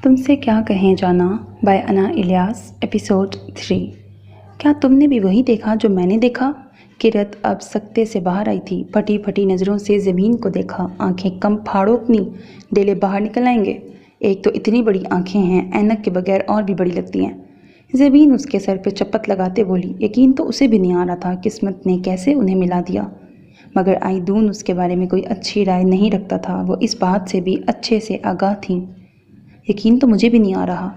تم سے کیا کہیں جانا بائی انا الیاس ایپیسوڈ 3۔ کیا تم نے بھی وہی دیکھا جو میں نے دیکھا؟ کرت اب سکتے سے باہر آئی تھی، پھٹی پھٹی نظروں سے زمین کو دیکھا۔ آنکھیں کم پھاڑو اپنی، ڈیلے باہر نکل آئیں گے۔ ایک تو اتنی بڑی آنکھیں ہیں، اینک کے بغیر اور بھی بڑی لگتی ہیں۔ زمین اس کے سر پہ چپت لگاتے بولی۔ یقین تو اسے بھی نہیں آ رہا تھا قسمت نے کیسے انہیں ملا دیا، مگر آئیدون اس کے بارے میں کوئی اچھی رائے نہیں رکھتا تھا۔ وہ اس بات سے بھی اچھے سے آگاہ تھیں۔ یقین تو مجھے بھی نہیں آ رہا،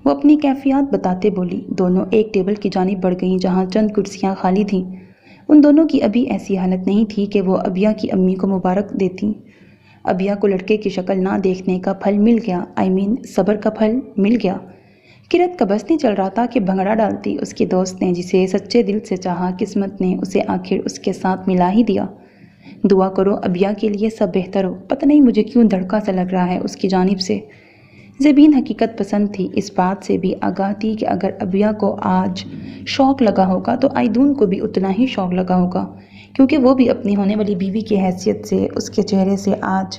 وہ اپنی کیفیات بتاتے بولی۔ دونوں ایک ٹیبل کی جانب بڑھ گئیں جہاں چند کرسیاں خالی تھیں۔ ان دونوں کی ابھی ایسی حالت نہیں تھی کہ وہ ابیا کی امی کو مبارک دیتی۔ ابیا کو لڑکے کی شکل نہ دیکھنے کا پھل مل گیا، صبر کا پھل مل گیا۔ کرت کا بس نہیں چل رہا تھا کہ بھنگڑا ڈالتی۔ اس کی دوست نے جسے سچے دل سے چاہا، قسمت نے اسے آخر اس کے ساتھ ملا ہی دیا۔ دعا کرو ابیا کے لیے سب بہتر ہو۔ پتہ نہیں مجھے کیوں دھڑکا سا لگ رہا ہے اس کی جانب سے۔ زبین حقیقت پسند تھی، اس بات سے بھی آگاہ تھی کہ اگر ابیا کو آج شوق لگا ہوگا تو آئیدون کو بھی اتنا ہی شوق لگا ہوگا، کیونکہ وہ بھی اپنی ہونے والی بیوی کی حیثیت سے اس کے چہرے سے آج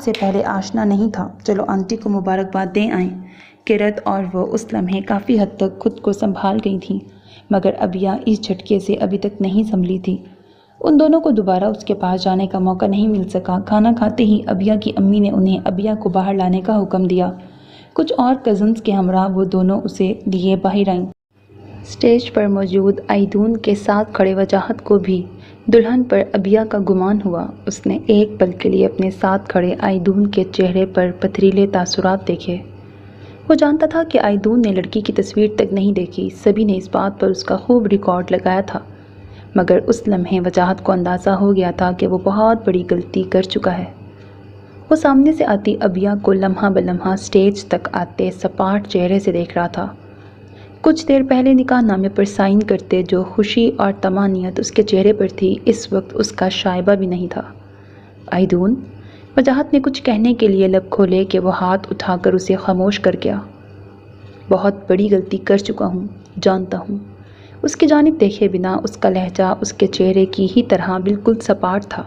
سے پہلے آشنا نہیں تھا۔ چلو آنٹی کو مبارکباد دے آئیں۔ کرت اور وہ اس لمحے کافی حد تک خود کو سنبھال گئی تھیں، مگر ابیا اس جھٹکے سے ابھی تک نہیں سنبھلی تھی۔ ان دونوں کو دوبارہ اس کے پاس جانے کا موقع نہیں مل سکا۔ کھانا کھاتے ہی ابیا کی امی نے انہیں ابیا کو باہر لانے کا حکم دیا۔ کچھ اور کزنز کے ہمراہ وہ دونوں اسے لیے باہر آئیں۔ اسٹیج پر موجود آئیدون کے ساتھ کھڑے وجاہت کو بھی دلہن پر ابیا کا گمان ہوا۔ اس نے ایک پل کے لیے اپنے ساتھ کھڑے آئیدون کے چہرے پر پتھریلے تاثرات دیکھے۔ وہ جانتا تھا کہ آئیدون نے لڑکی کی تصویر تک نہیں دیکھی، سبھی نے اس بات پر اس کا خوب ریکارڈ لگایا تھا، مگر اس لمحے وجاہت کو اندازہ ہو گیا تھا کہ وہ بہت بڑی غلطی کر چکا ہے۔ وہ سامنے سے آتی ابیا کو لمحہ بلمحہ اسٹیج تک آتے سپاٹ چہرے سے دیکھ رہا تھا۔ کچھ دیر پہلے نکاح نامے پر سائن کرتے جو خوشی اور طمانینت اس کے چہرے پر تھی، اس وقت اس کا شائبہ بھی نہیں تھا۔ آئیدون، وجاہت نے کچھ کہنے کے لیے لب کھولے کہ وہ ہاتھ اٹھا کر اسے خاموش کر گیا۔ بہت بڑی غلطی کر چکا ہوں، جانتا ہوں۔ اس کی جانب دیکھے بنا اس کا لہجہ اس کے چہرے کی ہی طرح بالکل سپاٹ تھا۔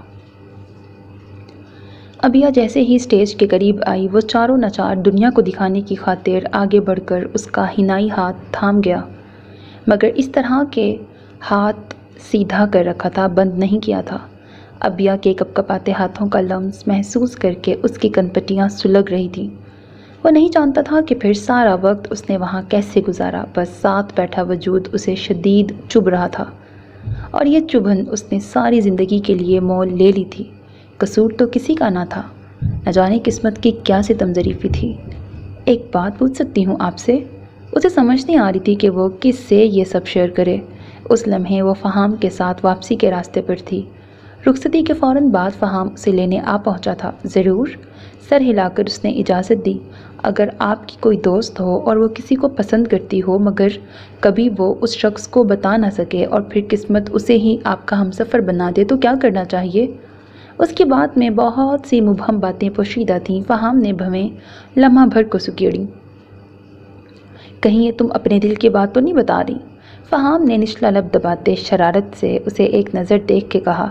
ابیا جیسے ہی اسٹیج کے قریب آئی، وہ چاروں ناچار دنیا کو دکھانے کی خاطر آگے بڑھ کر اس کا حنائی ہاتھ تھام گیا، مگر اس طرح کے ہاتھ سیدھا کر رکھا تھا، بند نہیں کیا تھا۔ ابیا کے کپکپاتے ہاتھوں کا لمس محسوس کر کے اس کی کنپٹیاں سلگ رہی تھیں۔ وہ نہیں جانتا تھا کہ پھر سارا وقت اس نے وہاں کیسے گزارا، بس ساتھ بیٹھا وجود اسے شدید چبھ رہا تھا، اور یہ چبھن اس نے ساری زندگی کے لیے مول لے لی تھی۔ قصور تو کسی کا نہ تھا، نہ جانے قسمت کی کیا ستم ظریفی تھی۔ ایک بات پوچھ سکتی ہوں آپ سے؟ اسے سمجھ نہیں آ رہی تھی کہ وہ کس سے یہ سب شیئر کرے۔ اس لمحے وہ فہام کے ساتھ واپسی کے راستے پر تھی۔ رخصتی کے فوراً بعد فہام اسے لینے آ پہنچا تھا۔ ضرور، سر ہلا کر اس نے اجازت دی۔ اگر آپ کی کوئی دوست ہو اور وہ کسی کو پسند کرتی ہو، مگر کبھی وہ اس شخص کو بتا نہ سکے اور پھر قسمت اسے ہی آپ کا ہمسفر بنا دے تو کیا کرنا چاہیے؟ اس کی بات میں بہت سی مبہم باتیں پوشیدہ تھیں۔ فہام نے بھویں لمحہ بھر کو سکیڑی۔ کہیں یہ تم اپنے دل کی بات تو نہیں بتا رہی؟ فہام نے نچلا لب دباتے شرارت سے اسے ایک نظر دیکھ کے کہا۔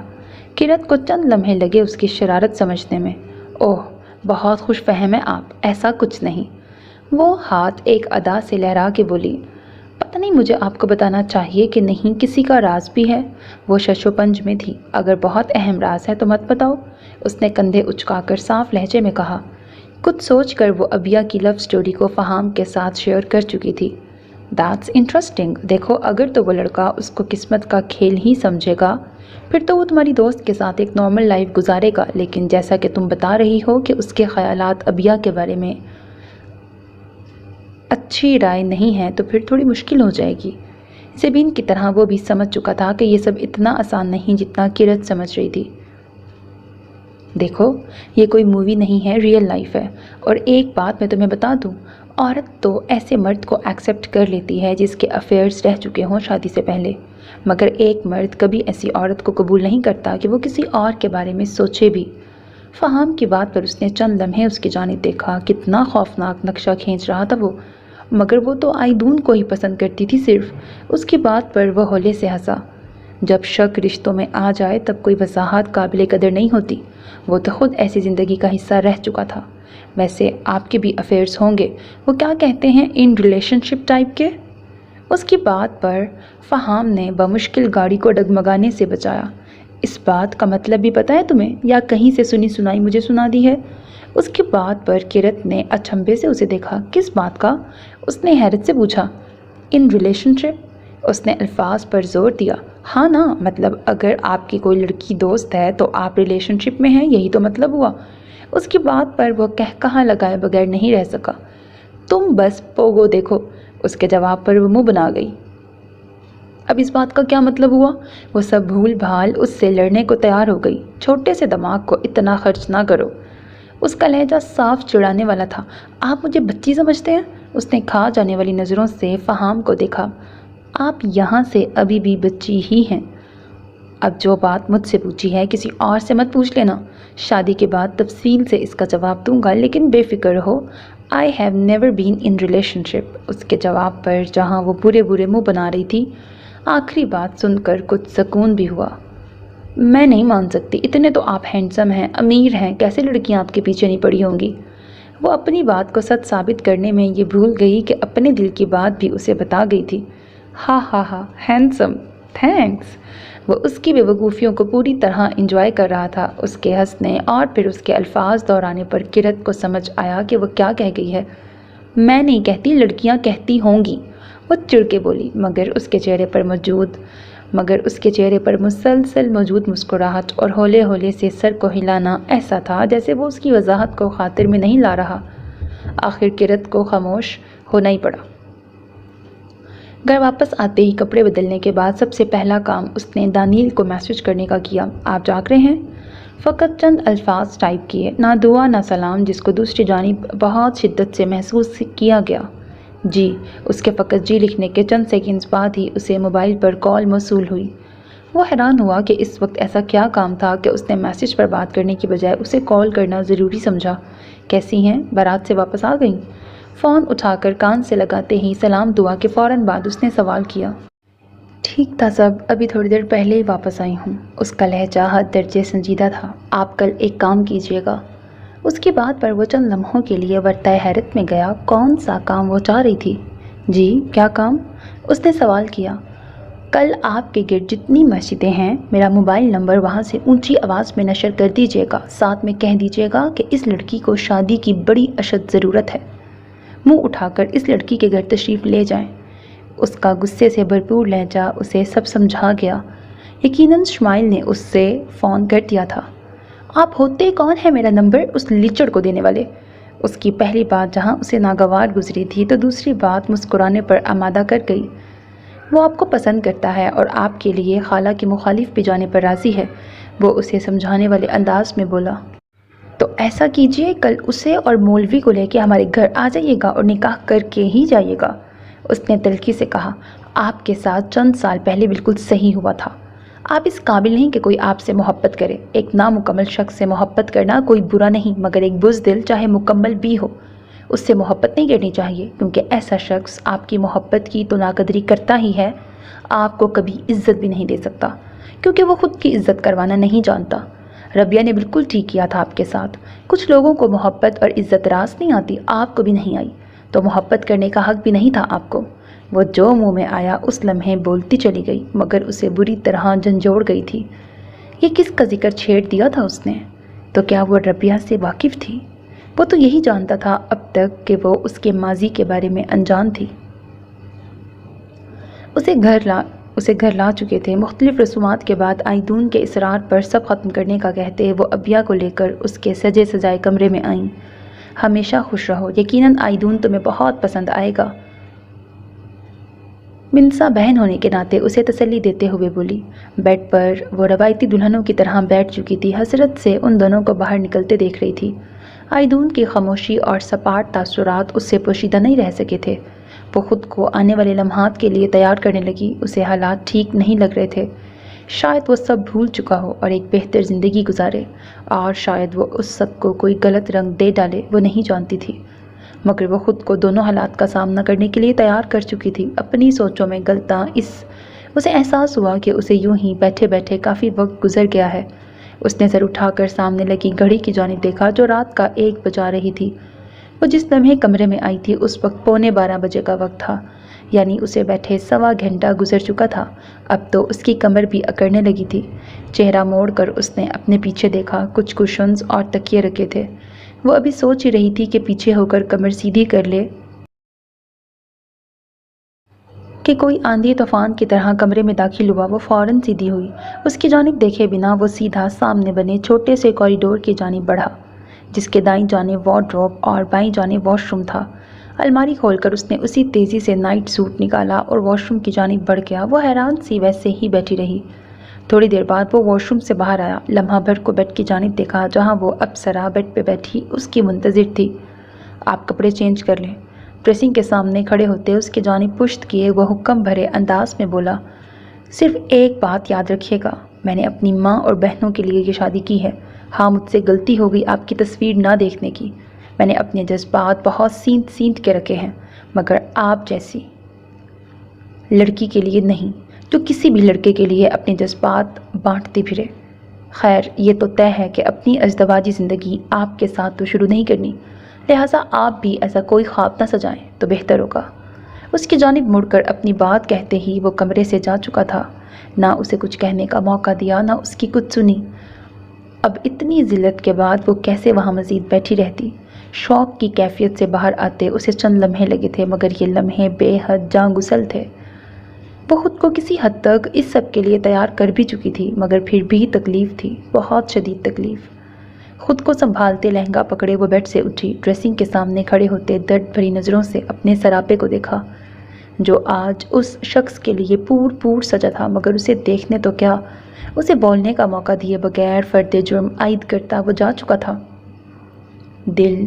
کرت کو چند لمحے لگے اس کی شرارت سمجھنے میں۔ اوہ، بہت خوش فہم ہے آپ، ایسا کچھ نہیں۔ وہ ہاتھ ایک ادا سے لہرا کے بولی۔ پتہ نہیں مجھے آپ کو بتانا چاہیے کہ نہیں، کسی کا راز بھی ہے۔ وہ شش و پنج میں تھی۔ اگر بہت اہم راز ہے تو مت بتاؤ، اس نے کندھے اچکا کر صاف لہجے میں کہا۔ کچھ سوچ کر وہ ابیا کی لو سٹوری کو فہام کے ساتھ شیئر کر چکی تھی۔ That's interesting. دیکھو، اگر تو وہ لڑکا اس کو قسمت کا کھیل ہی سمجھے گا، پھر تو وہ تمہاری دوست کے ساتھ ایک نارمل لائف گزارے گا، لیکن جیسا کہ تم بتا رہی ہو کہ اس کے خیالات ابیا کے بارے میں اچھی رائے نہیں ہے، تو پھر تھوڑی مشکل ہو جائے گی۔ زبین کی طرح وہ بھی سمجھ چکا تھا کہ یہ سب اتنا آسان نہیں جتنا کرت سمجھ رہی تھی۔ دیکھو، یہ کوئی مووی نہیں ہے، ریئل لائف ہے۔ اور ایک بات میں تمہیں بتا دوں، عورت تو ایسے مرد کو ایکسیپٹ کر لیتی ہے جس کے افیئرز رہ چکے ہوں شادی سے پہلے، مگر ایک مرد کبھی ایسی عورت کو قبول نہیں کرتا کہ وہ کسی اور کے بارے میں سوچے بھی۔ فہام کی بات پر اس نے چند لمحے اس کی جانب دیکھا۔ کتنا خوفناک نقشہ کھینچ رہا تھا وہ، مگر وہ تو آئیدون کو ہی پسند کرتی تھی صرف۔ اس کی بات پر وہ ہولے سے ہنسا۔ جب شک رشتوں میں آ جائے تب کوئی وضاحت قابل قدر نہیں ہوتی۔ وہ تو خود ایسی زندگی کا حصہ رہ چکا تھا، ویسے آپ کے بھی افیئرس ہوں گے، وہ کیا کہتے ہیں، ان ریلیشن شپ ٹائپ کے؟ اس کی بات پر فہام نے بمشکل گاڑی کو ڈگمگانے سے بچایا۔ اس بات کا مطلب بھی پتہ ہے تمہیں، یا کہیں سے سنی سنائی مجھے سنا دی ہے؟ اس کی بات پر کرت نے اچنبھے سے اسے دیکھا۔ کس بات کا؟ اس نے حیرت سے پوچھا۔ ان ریلیشن شپ، اس نے الفاظ پر زور دیا۔ ہاں نا، مطلب اگر آپ کی کوئی لڑکی دوست ہے تو آپ ریلیشن شپ میں ہیں، یہی تو مطلب ہوا۔ اس کی بات پر وہ کہا لگائے بغیر نہیں رہ سکا۔ تم بس پوگو دیکھو، اس کے جواب پر وہ منہ بنا گئی۔ اب اس بات کا کیا مطلب ہوا؟ وہ سب بھول بھال اس سے لڑنے کو تیار ہو گئی۔ چھوٹے سے دماغ کو اتنا خرچ نہ کرو۔ اس کا لہجہ صاف چڑانے والا تھا۔ آپ مجھے بچی سمجھتے ہیں؟ اس نے کھا جانے والی نظروں سے فہام کو دیکھا۔ آپ یہاں سے ابھی بھی بچی ہی ہیں۔ اب جو بات مجھ سے پوچھی ہے کسی اور سے مت پوچھ لینا۔ شادی کے بعد تفصیل سے اس کا جواب دوں گا، لیکن بے فکر رہو، I have never been in relationship۔ اس کے جواب پر جہاں وہ برے برے منہ بنا رہی تھی، آخری بات سن کر کچھ سکون بھی ہوا۔ میں نہیں مان سکتی، اتنے تو آپ ہینڈسم ہیں، امیر ہیں، کیسے لڑکیاں آپ کے پیچھے نہیں پڑی ہوں گی؟ وہ اپنی بات کو سچ ثابت کرنے میں یہ بھول گئی کہ اپنے دل کی بات بھی اسے بتا گئی تھی۔ ہاں ہاں ہاں، ہینڈسم، تھینکس۔ وہ اس کی بے وقوفیوں کو پوری طرح انجوائے کر رہا تھا۔ اس کے ہنسنے اور پھر اس کے الفاظ دہرانے پر کرت کو سمجھ آیا کہ وہ کیا کہہ گئی ہے۔ میں نہیں کہتی، لڑکیاں کہتی ہوں گی، وہ چڑ کے بولی، مگر اس کے چہرے پر مسلسل موجود مسکراہٹ اور ہولے ہولے سے سر کو ہلانا ایسا تھا جیسے وہ اس کی وضاحت کو خاطر میں نہیں لا رہا۔ آخر کرت کو خاموش ہونا ہی پڑا۔ گھر واپس آتے ہی کپڑے بدلنے کے بعد سب سے پہلا کام اس نے دانیل کو میسج کرنے کا کیا۔ آپ جاگ رہے ہیں؟ فقط چند الفاظ ٹائپ کیے، نہ دعا نہ سلام، جس کو دوسری جانب بہت شدت سے محسوس کیا گیا۔ جی۔ اس کے فقط جی لکھنے کے چند سیکنڈز بعد ہی اسے موبائل پر کال موصول ہوئی۔ وہ حیران ہوا کہ اس وقت ایسا کیا کام تھا کہ اس نے میسج پر بات کرنے کی بجائے اسے کال کرنا ضروری سمجھا۔ کیسی ہیں؟ بارات سے واپس آ گئیں؟ فون اٹھا کر کان سے لگاتے ہی سلام دعا کے فوراً بعد اس نے سوال کیا۔ ٹھیک تھا سب، ابھی تھوڑی دیر پہلے ہی واپس آئی ہوں۔ اس کا لہجہ حد درجے سنجیدہ تھا۔ آپ کل ایک کام کیجیے گا۔ اس کی بات پر وہ چند لمحوں کے لیے ورطۂ حیرت میں گیا۔ کون سا کام وہ چاہ رہی تھی؟ جی، کیا کام؟ اس نے سوال کیا۔ کل آپ کے گرد جتنی مسجدیں ہیں، میرا موبائل نمبر وہاں سے اونچی آواز میں نشر کر دیجیے گا، ساتھ میں کہہ دیجیے گا کہ اس لڑکی کو شادی کی بڑی اشد ضرورت ہے۔ منہ اٹھا کر اس لڑکی کے گھر تشریف لے جائیں۔ اس کا غصے سے بھرپور لہجہ اسے سب سمجھا گیا۔ یقیناً شمائل نے اس سے فون کر دیا تھا۔ آپ ہوتے کون ہیں میرا نمبر اس لیچڑ کو دینے والے؟ اس کی پہلی بات جہاں اسے ناگوار گزری تھی تو دوسری بات مسکرانے پر آمادہ کر گئی۔ وہ آپ کو پسند کرتا ہے اور آپ کے لیے خالہ کی مخالف بھی جانے پر راضی ہے، وہ اسے سمجھانے والے انداز میں بولا۔ تو ایسا کیجئے، کل اسے اور مولوی کو لے کے ہمارے گھر آ جائیے گا اور نکاح کر کے ہی جائیے گا۔ اس نے تلخی سے کہا، آپ کے ساتھ چند سال پہلے بالکل صحیح ہوا تھا۔ آپ اس قابل نہیں کہ کوئی آپ سے محبت کرے۔ ایک نامکمل شخص سے محبت کرنا کوئی برا نہیں، مگر ایک بزدل چاہے مکمل بھی ہو، اس سے محبت نہیں کرنی چاہیے، کیونکہ ایسا شخص آپ کی محبت کی تو ناقدری کرتا ہی ہے، آپ کو کبھی عزت بھی نہیں دے سکتا، کیونکہ وہ خود کی عزت کروانا نہیں جانتا۔ ربیہ نے بالکل ٹھیک کیا تھا آپ کے ساتھ۔ کچھ لوگوں کو محبت اور عزت راس نہیں آتی، آپ کو بھی نہیں آئی، تو محبت کرنے کا حق بھی نہیں تھا آپ کو۔ وہ جو منہ میں آیا اس لمحے بولتی چلی گئی، مگر اسے بری طرح جھنجھوڑ گئی تھی۔ یہ کس کا ذکر چھیڑ دیا تھا اس نے؟ تو کیا وہ ربیہ سے واقف تھی؟ وہ تو یہی جانتا تھا اب تک کہ وہ اس کے ماضی کے بارے میں انجان تھی۔ اسے گھر لا چکے تھے۔ مختلف رسومات کے بعد آئیدون کے اصرار پر سب ختم کرنے کا کہتے وہ ابیا کو لے کر اس کے سجے سجائے کمرے میں آئیں۔ ہمیشہ خوش رہو، یقیناً آئیدون تمہیں بہت پسند آئے گا، منسا بہن ہونے کے ناطے اسے تسلی دیتے ہوئے بولی۔ بیڈ پر وہ روایتی دلہنوں کی طرح بیٹھ چکی تھی، حسرت سے ان دونوں کو باہر نکلتے دیکھ رہی تھی۔ آئیدون کی خاموشی اور سپاٹ تاثرات اس سے پوشیدہ نہیں رہ سکے تھے۔ وہ خود کو آنے والے لمحات کے لیے تیار کرنے لگی۔ اسے حالات ٹھیک نہیں لگ رہے تھے۔ شاید وہ سب بھول چکا ہو اور ایک بہتر زندگی گزارے، اور شاید وہ اس سب کو کوئی غلط رنگ دے ڈالے، وہ نہیں جانتی تھی، مگر وہ خود کو دونوں حالات کا سامنا کرنے کے لیے تیار کر چکی تھی۔ اپنی سوچوں میں غلطاں اسے احساس ہوا کہ اسے یوں ہی بیٹھے بیٹھے کافی وقت گزر گیا ہے۔ اس نے سر اٹھا کر سامنے لگی گھڑی کی جانب دیکھا جو رات کا 1 بجا رہی تھی۔ وہ جس لمحے کمرے میں آئی تھی اس وقت 11:15 بجے کا وقت تھا، یعنی اسے بیٹھے 1.25 گھنٹہ گزر چکا تھا۔ اب تو اس کی کمر بھی اکڑنے لگی تھی۔ چہرہ موڑ کر اس نے اپنے پیچھے دیکھا، کچھ کشنز اور تکیے رکھے تھے۔ وہ ابھی سوچ ہی رہی تھی کہ پیچھے ہو کر کمر سیدھی کر لے کہ کوئی آندھی طوفان کی طرح کمرے میں داخل ہوا۔ وہ فوراً سیدھی ہوئی۔ اس کی جانب دیکھے بنا وہ سیدھا سامنے بنے چھوٹے سے کوریڈور کی جانب بڑھا، جس کے دائیں جانب وارڈروب اور بائیں جانب واش روم تھا۔ الماری کھول کر اس نے اسی تیزی سے نائٹ سوٹ نکالا اور واش روم کی جانب بڑھ گیا۔ وہ حیران سی ویسے ہی بیٹھی رہی۔ تھوڑی دیر بعد وہ واش روم سے باہر آیا، لمحہ بھر کو بیڈ کی جانب دیکھا جہاں وہ اپسرا بیڈ پہ بیٹھی اس کی منتظر تھی۔ آپ کپڑے چینج کر لیں۔ ڈریسنگ کے سامنے کھڑے ہوتے اس کی جانب پشت کیے وہ حکم بھرے انداز میں بولا، صرف ایک بات یاد رکھیے گا، میں نے اپنی ماں اور بہنوں کے لیے یہ شادی کی ہے۔ ہاں مجھ سے غلطی ہو گئی آپ کی تصویر نہ دیکھنے کی، میں نے اپنے جذبات بہت سینت سینت کے رکھے ہیں، مگر آپ جیسی لڑکی کے لیے نہیں جو کسی بھی لڑکے کے لیے اپنے جذبات بانٹتی پھرے۔ خیر یہ تو طے ہے کہ اپنی ازدواجی زندگی آپ کے ساتھ تو شروع نہیں کرنی، لہٰذا آپ بھی ایسا کوئی خواب نہ سجائیں تو بہتر ہوگا۔ اس کی جانب مڑ کر اپنی بات کہتے ہی وہ کمرے سے جا چکا تھا۔ نہ اسے کچھ کہنے کا موقع دیا، نہ اس کی کچھ سنی۔ اب اتنی ذلت کے بعد وہ کیسے وہاں مزید بیٹھی رہتی؟ شوق کی کیفیت سے باہر آتے اسے چند لمحے لگے تھے، مگر یہ لمحے بے حد جاں گسل تھے۔ وہ خود کو کسی حد تک اس سب کے لیے تیار کر بھی چکی تھی، مگر پھر بھی تکلیف تھی، بہت شدید تکلیف۔ خود کو سنبھالتے لہنگا پکڑے وہ بیڈ سے اٹھی، ڈریسنگ کے سامنے کھڑے ہوتے درد بھری نظروں سے اپنے سراپے کو دیکھا جو آج اس شخص کے لیے پور پور سجا تھا، مگر اسے دیکھنے تو کیا، اسے بولنے کا موقع دیے بغیر فرد جرم عائد کرتا وہ جا چکا تھا۔ دل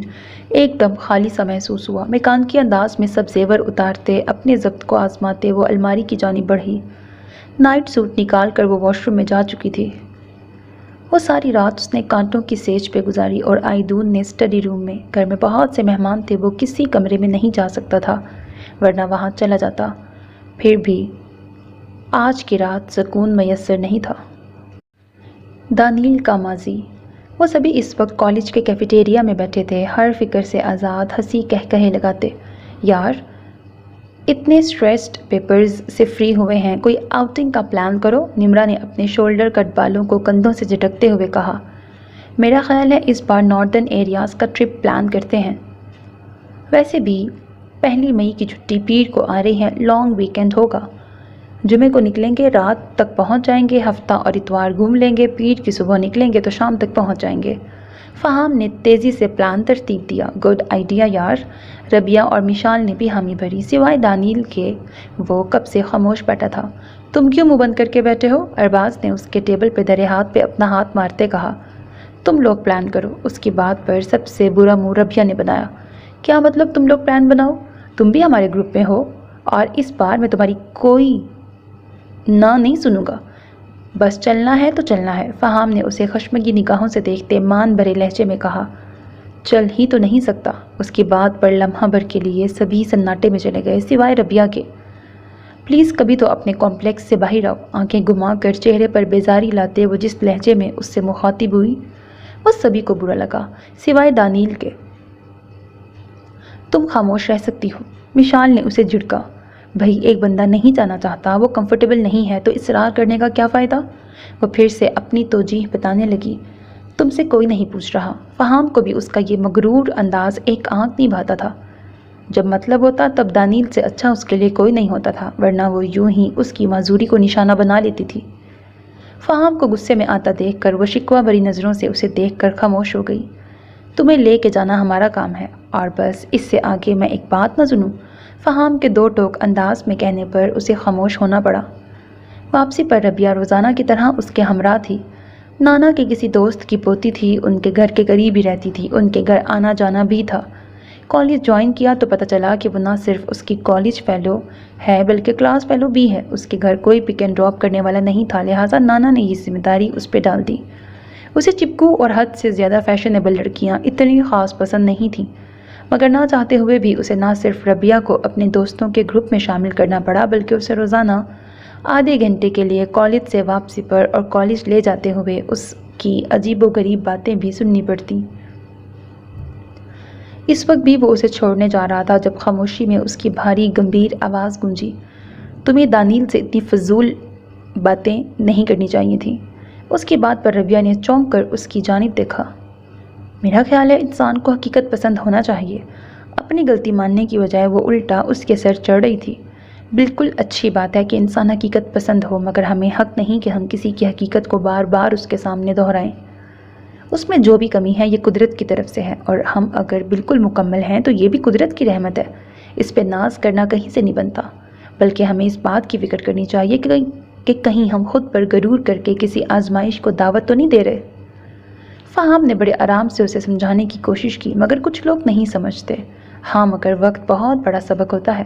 ایک دم خالی سا محسوس ہوا۔ میکانکی انداز میں سب زیور اتارتے اپنے ضبط کو آزماتے وہ الماری کی جانب بڑھی۔ نائٹ سوٹ نکال کر وہ واش روم میں جا چکی تھی۔ وہ ساری رات اس نے کانٹوں کی سیج پہ گزاری اور آئیدون نے اسٹڈی روم میں۔ گھر میں بہت سے مہمان تھے، وہ کسی کمرے میں نہیں جا سکتا تھا ورنہ وہاں چلا جاتا۔ پھر بھی آج کی رات سکون میسر نہیں تھا۔ دانیل کا ماضی۔ وہ سبھی اس وقت کالج کے کیفیٹیریا میں بیٹھے تھے، ہر فکر سے آزاد، ہنسی کہے لگاتے۔ یار اتنے سٹریسڈ پیپرز سے فری ہوئے ہیں، کوئی آؤٹنگ کا پلان کرو، نمرا نے اپنے شولڈر کٹ بالوں کو کندھوں سے جھٹکتے ہوئے کہا۔ میرا خیال ہے اس بار ناردرن ایریاز کا ٹرپ پلان کرتے ہیں۔ ویسے بھی 1 مئی کی چھٹی پیر کو آ رہی ہے، لانگ ویکینڈ ہوگا۔ جمعے کو نکلیں گے، رات تک پہنچ جائیں گے، ہفتہ اور اتوار گھوم لیں گے، پیر کی صبح نکلیں گے تو شام تک پہنچ جائیں گے۔ فہام نے تیزی سے پلان ترتیب دیا۔ گڈ آئیڈیا یار۔ ربیہ اور مشال نے بھی حامی بھری، سوائے دانیل کے وہ کب سے خاموش بیٹھا تھا۔ تم کیوں منہ بند کر کے بیٹھے ہو؟ ارباز نے اس کے ٹیبل پہ دھرے ہاتھ پہ اپنا ہاتھ مارتے کہا۔ تم لوگ پلان کرو۔ اس کی بات پر سب سے برا منہ ربیہ نے بنایا۔ کیا مطلب تم لوگ پلان بناؤ؟ تم بھی ہمارے گروپ میں ہو اور اس بار میں تمہاری کوئی نہ نہیں سنوں گا، بس چلنا ہے تو چلنا ہے۔ فہام نے اسے خشمگی نگاہوں سے دیکھتے مان بھرے لہجے میں کہا۔ چل ہی تو نہیں سکتا۔ اس کی بات پر لمحہ بھر کے لیے سبھی سناٹے میں چلے گئے سوائے ربیہ کے۔ پلیز کبھی تو اپنے کمپلیکس سے باہر آؤ۔ آنکھیں گھما کر چہرے پر بیزاری لاتے وہ جس لہجے میں اس سے مخاطب ہوئی وہ سبھی کو برا لگا سوائے دانیل کے۔ تم خاموش رہ سکتی ہو، مشال نے اسے جھڑکا۔ بھائی ایک بندہ نہیں جانا چاہتا، وہ کمفرٹیبل نہیں ہے تو اصرار کرنے کا کیا فائدہ؟ وہ پھر سے اپنی توجیہ بتانے لگی۔ تم سے کوئی نہیں پوچھ رہا۔ فہام کو بھی اس کا یہ مغرور انداز ایک آنکھ نہیں بھاتا تھا۔ جب مطلب ہوتا تب دانیل سے اچھا اس کے لیے کوئی نہیں ہوتا تھا، ورنہ وہ یوں ہی اس کی معذوری کو نشانہ بنا لیتی تھی۔ فہام کو غصے میں آتا دیکھ کر وہ شکوہ بھری نظروں سے اسے دیکھ کر خاموش ہو گئی۔ تمہیں لے کے جانا ہمارا کام ہے اور بس، اس سے آگے میں ایک بات نہ سنوں۔ فہام کے 2 ٹوک انداز میں کہنے پر اسے خاموش ہونا پڑا۔ واپسی پر ربیہ روزانہ کی طرح اس کے ہمراہ تھی۔ نانا کے کسی دوست کی پوتی تھی، ان کے گھر کے قریب ہی رہتی تھی، ان کے گھر آنا جانا بھی تھا۔ کالج جوائن کیا تو پتہ چلا کہ وہ نہ صرف اس کی کالج فیلو ہے بلکہ کلاس فیلو بھی ہے۔ اس کے گھر کوئی پک اینڈ ڈراپ کرنے والا نہیں تھا، لہٰذا نانا نے یہ ذمہ داری اس پہ ڈال دی۔ اسے چپکو اور حد سے زیادہ فیشنیبل لڑکیاں اتنی خاص پسند نہیں تھیں، مگر نہ چاہتے ہوئے بھی اسے نہ صرف ربیہ کو اپنے دوستوں کے گروپ میں شامل کرنا پڑا بلکہ اسے روزانہ آدھے گھنٹے کے لیے کالج سے واپسی پر اور کالج لے جاتے ہوئے اس کی عجیب و غریب باتیں بھی سننی پڑتی۔ اس وقت بھی وہ اسے چھوڑنے جا رہا تھا جب خاموشی میں اس کی بھاری گمبھیر آواز گونجی، تمہیں دانیل سے اتنی فضول باتیں نہیں کرنی چاہیے تھیں۔ اس کی بات پر ربیہ نے چونک کر اس کی جانب دیکھا۔ میرا خیال ہے انسان کو حقیقت پسند ہونا چاہیے۔ اپنی غلطی ماننے کی بجائے وہ الٹا اس کے سر چڑھ رہی تھی۔ بالکل اچھی بات ہے کہ انسان حقیقت پسند ہو، مگر ہمیں حق نہیں کہ ہم کسی کی حقیقت کو بار بار اس کے سامنے دہرائیں۔ اس میں جو بھی کمی ہے یہ قدرت کی طرف سے ہے، اور ہم اگر بالکل مکمل ہیں تو یہ بھی قدرت کی رحمت ہے۔ اس پہ ناز کرنا کہیں سے نہیں بنتا، بلکہ ہمیں اس بات کی فکر کرنی چاہیے کہ کہیں ہم خود پر غرور کر کے کسی آزمائش کو دعوت تو نہیں دے رہے۔ فہام نے بڑے آرام سے اسے سمجھانے کی کوشش کی، مگر کچھ لوگ نہیں سمجھتے۔ ہاں، مگر وقت بہت بڑا سبق ہوتا ہے۔